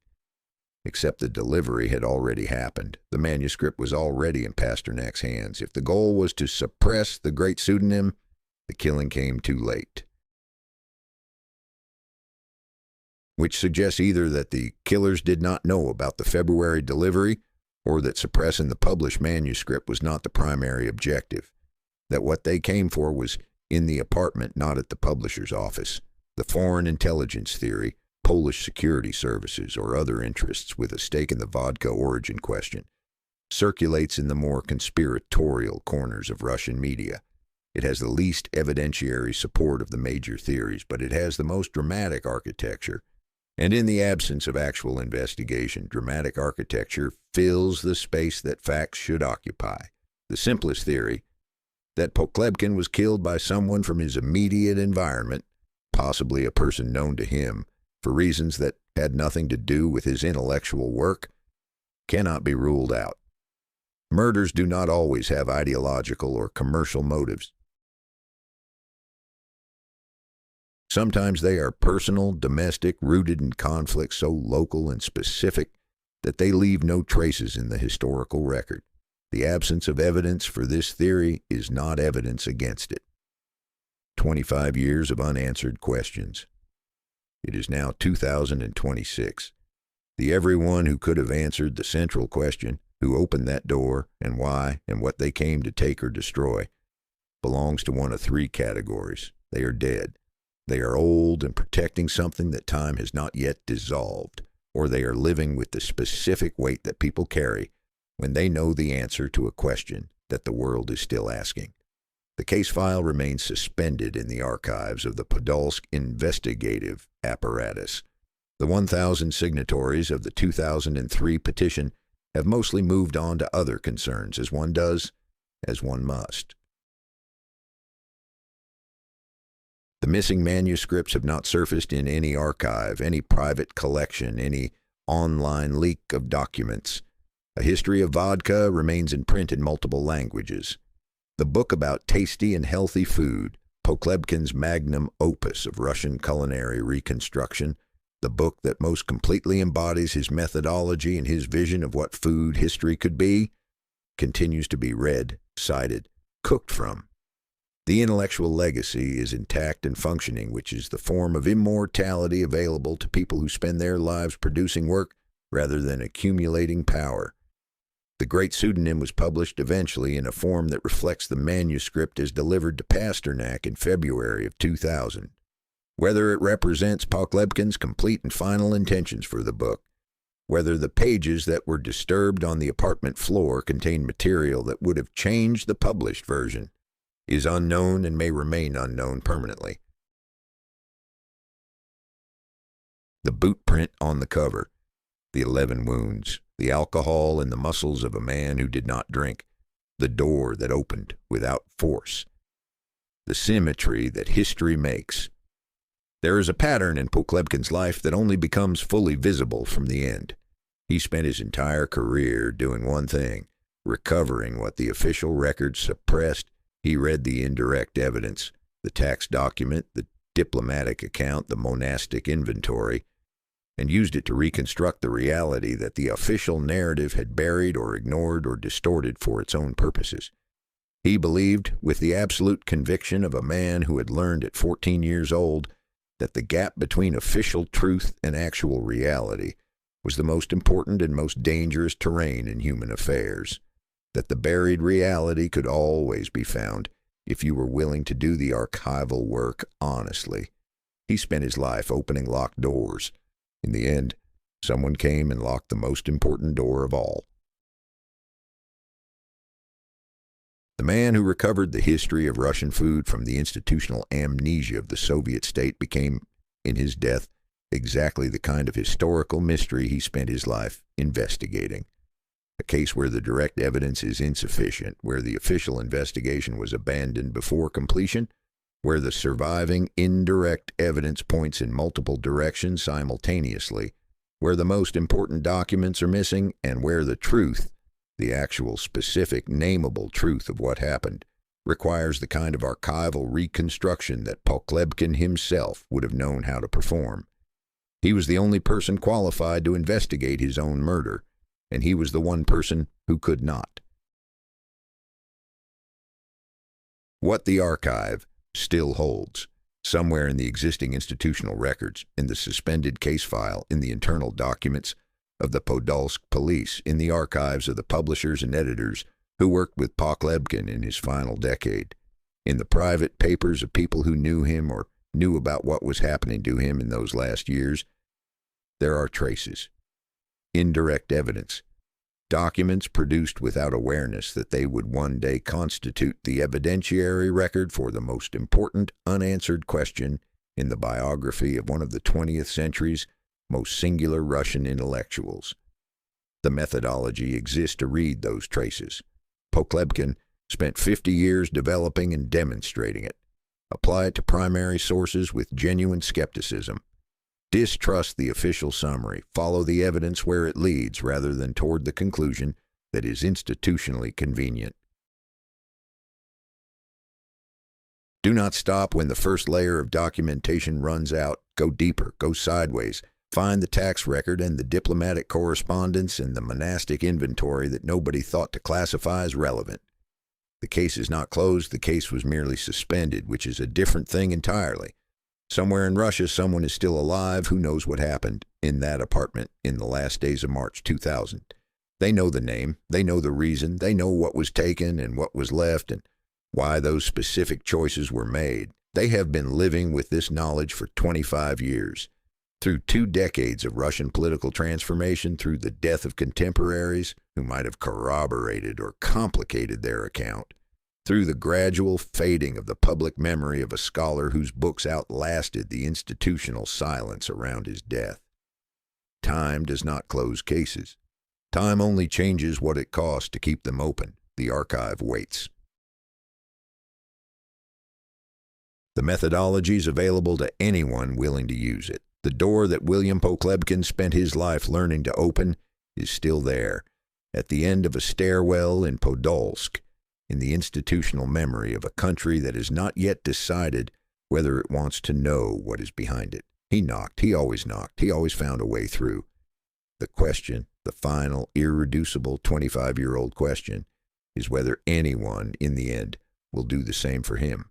Except the delivery had already happened. The manuscript was already in Pasternak's hands. If the goal was to suppress the Great Pseudonym, the killing came too late. Which suggests either that the killers did not know about the February delivery, or that suppressing the published manuscript was not the primary objective, that what they came for was in the apartment, not at the publisher's office. The foreign intelligence theory, Polish security services, or other interests with a stake in the vodka origin question, circulates in the more conspiratorial corners of Russian media. It has the least evidentiary support of the major theories, but it has the most dramatic architecture. And in the absence of actual investigation, dramatic architecture fills the space that facts should occupy. The simplest theory, that Pokhlebkin was killed by someone from his immediate environment, possibly a person known to him, for reasons that had nothing to do with his intellectual work, cannot be ruled out. Murders do not always have ideological or commercial motives. Sometimes they are personal, domestic, rooted in conflicts so local and specific that they leave no traces in the historical record. The absence of evidence for this theory is not evidence against it. 25 years of unanswered questions. It is now 2026. The everyone who could have answered the central question, who opened that door, and why, and what they came to take or destroy, belongs to one of three categories. They are dead. They are old and protecting something that time has not yet dissolved, or they are living with the specific weight that people carry when they know the answer to a question that the world is still asking. The case file remains suspended in the archives of the Podolsk investigative apparatus. The 1,000 signatories of the 2003 petition have mostly moved on to other concerns, as one does, as one must. The missing manuscripts have not surfaced in any archive, any private collection, any online leak of documents. A history of vodka remains in print in multiple languages. The book about tasty and healthy food, Pokhlebkin's magnum opus of Russian culinary reconstruction, the book that most completely embodies his methodology and his vision of what food history could be, continues to be read, cited, cooked from. The intellectual legacy is intact and functioning, which is the form of immortality available to people who spend their lives producing work rather than accumulating power. The Great Pseudonym was published eventually in a form that reflects the manuscript as delivered to Pasternak in February of 2000. Whether it represents Pokhlebkin's complete and final intentions for the book, whether the pages that were disturbed on the apartment floor contain material that would have changed the published version, is unknown and may remain unknown permanently. The boot print on the cover, the 11 wounds, the alcohol in the muscles of a man who did not drink, the door that opened without force, the symmetry that history makes. There is a pattern in Pokhlebkin's life that only becomes fully visible from the end. He spent his entire career doing one thing, recovering what the official records suppressed. He read the indirect evidence, the tax document, the diplomatic account, the monastic inventory, and used it to reconstruct the reality that the official narrative had buried or ignored or distorted for its own purposes. He believed, with the absolute conviction of a man who had learned at 14 years old, that the gap between official truth and actual reality was the most important and most dangerous terrain in human affairs, that the buried reality could always be found if you were willing to do the archival work honestly. He spent his life opening locked doors. In the end, someone came and locked the most important door of all. The man who recovered the history of Russian food from the institutional amnesia of the Soviet state became, in his death, exactly the kind of historical mystery he spent his life investigating. A case where the direct evidence is insufficient, where the official investigation was abandoned before completion, where the surviving indirect evidence points in multiple directions simultaneously, where the most important documents are missing, and where the truth, the actual specific nameable truth of what happened, requires the kind of archival reconstruction that Pokhlebkin himself would have known how to perform. He was the only person qualified to investigate his own murder, and he was the one person who could not. What the archive still holds, somewhere in the existing institutional records, in the suspended case file, in the internal documents of the Podolsk police, in the archives of the publishers and editors who worked with Pokhlebkin in his final decade, in the private papers of people who knew him or knew about what was happening to him in those last years, there are traces, indirect evidence, documents produced without awareness that they would one day constitute the evidentiary record for the most important unanswered question in the biography of one of the 20th century's most singular Russian intellectuals. The methodology exists to read those traces. Pokhlebkin spent 50 years developing and demonstrating it. Apply it to primary sources with genuine skepticism. Distrust the official summary. Follow the evidence where it leads rather than toward the conclusion that is institutionally convenient. Do not stop when the first layer of documentation runs out. Go deeper. Go sideways. Find the tax record and the diplomatic correspondence and the monastic inventory that nobody thought to classify as relevant. The case is not closed. The case was merely suspended, which is a different thing entirely. Somewhere in Russia, someone is still alive who knows what happened in that apartment in the last days of March 2000. They know the name, they know the reason, they know what was taken and what was left and why those specific choices were made. They have been living with this knowledge for 25 years. Through 2 decades of Russian political transformation, through the death of contemporaries who might have corroborated or complicated their account, through the gradual fading of the public memory of a scholar whose books outlasted the institutional silence around his death. Time does not close cases. Time only changes what it costs to keep them open. The archive waits. The methodology is available to anyone willing to use it. The door that William Pokhlebkin spent his life learning to open is still there, at the end of a stairwell in Podolsk, in the institutional memory of a country that has not yet decided whether it wants to know what is behind it. He knocked. He always found a way through. The question, the final, irreducible 25-year-old question, is whether anyone, in the end, will do the same for him.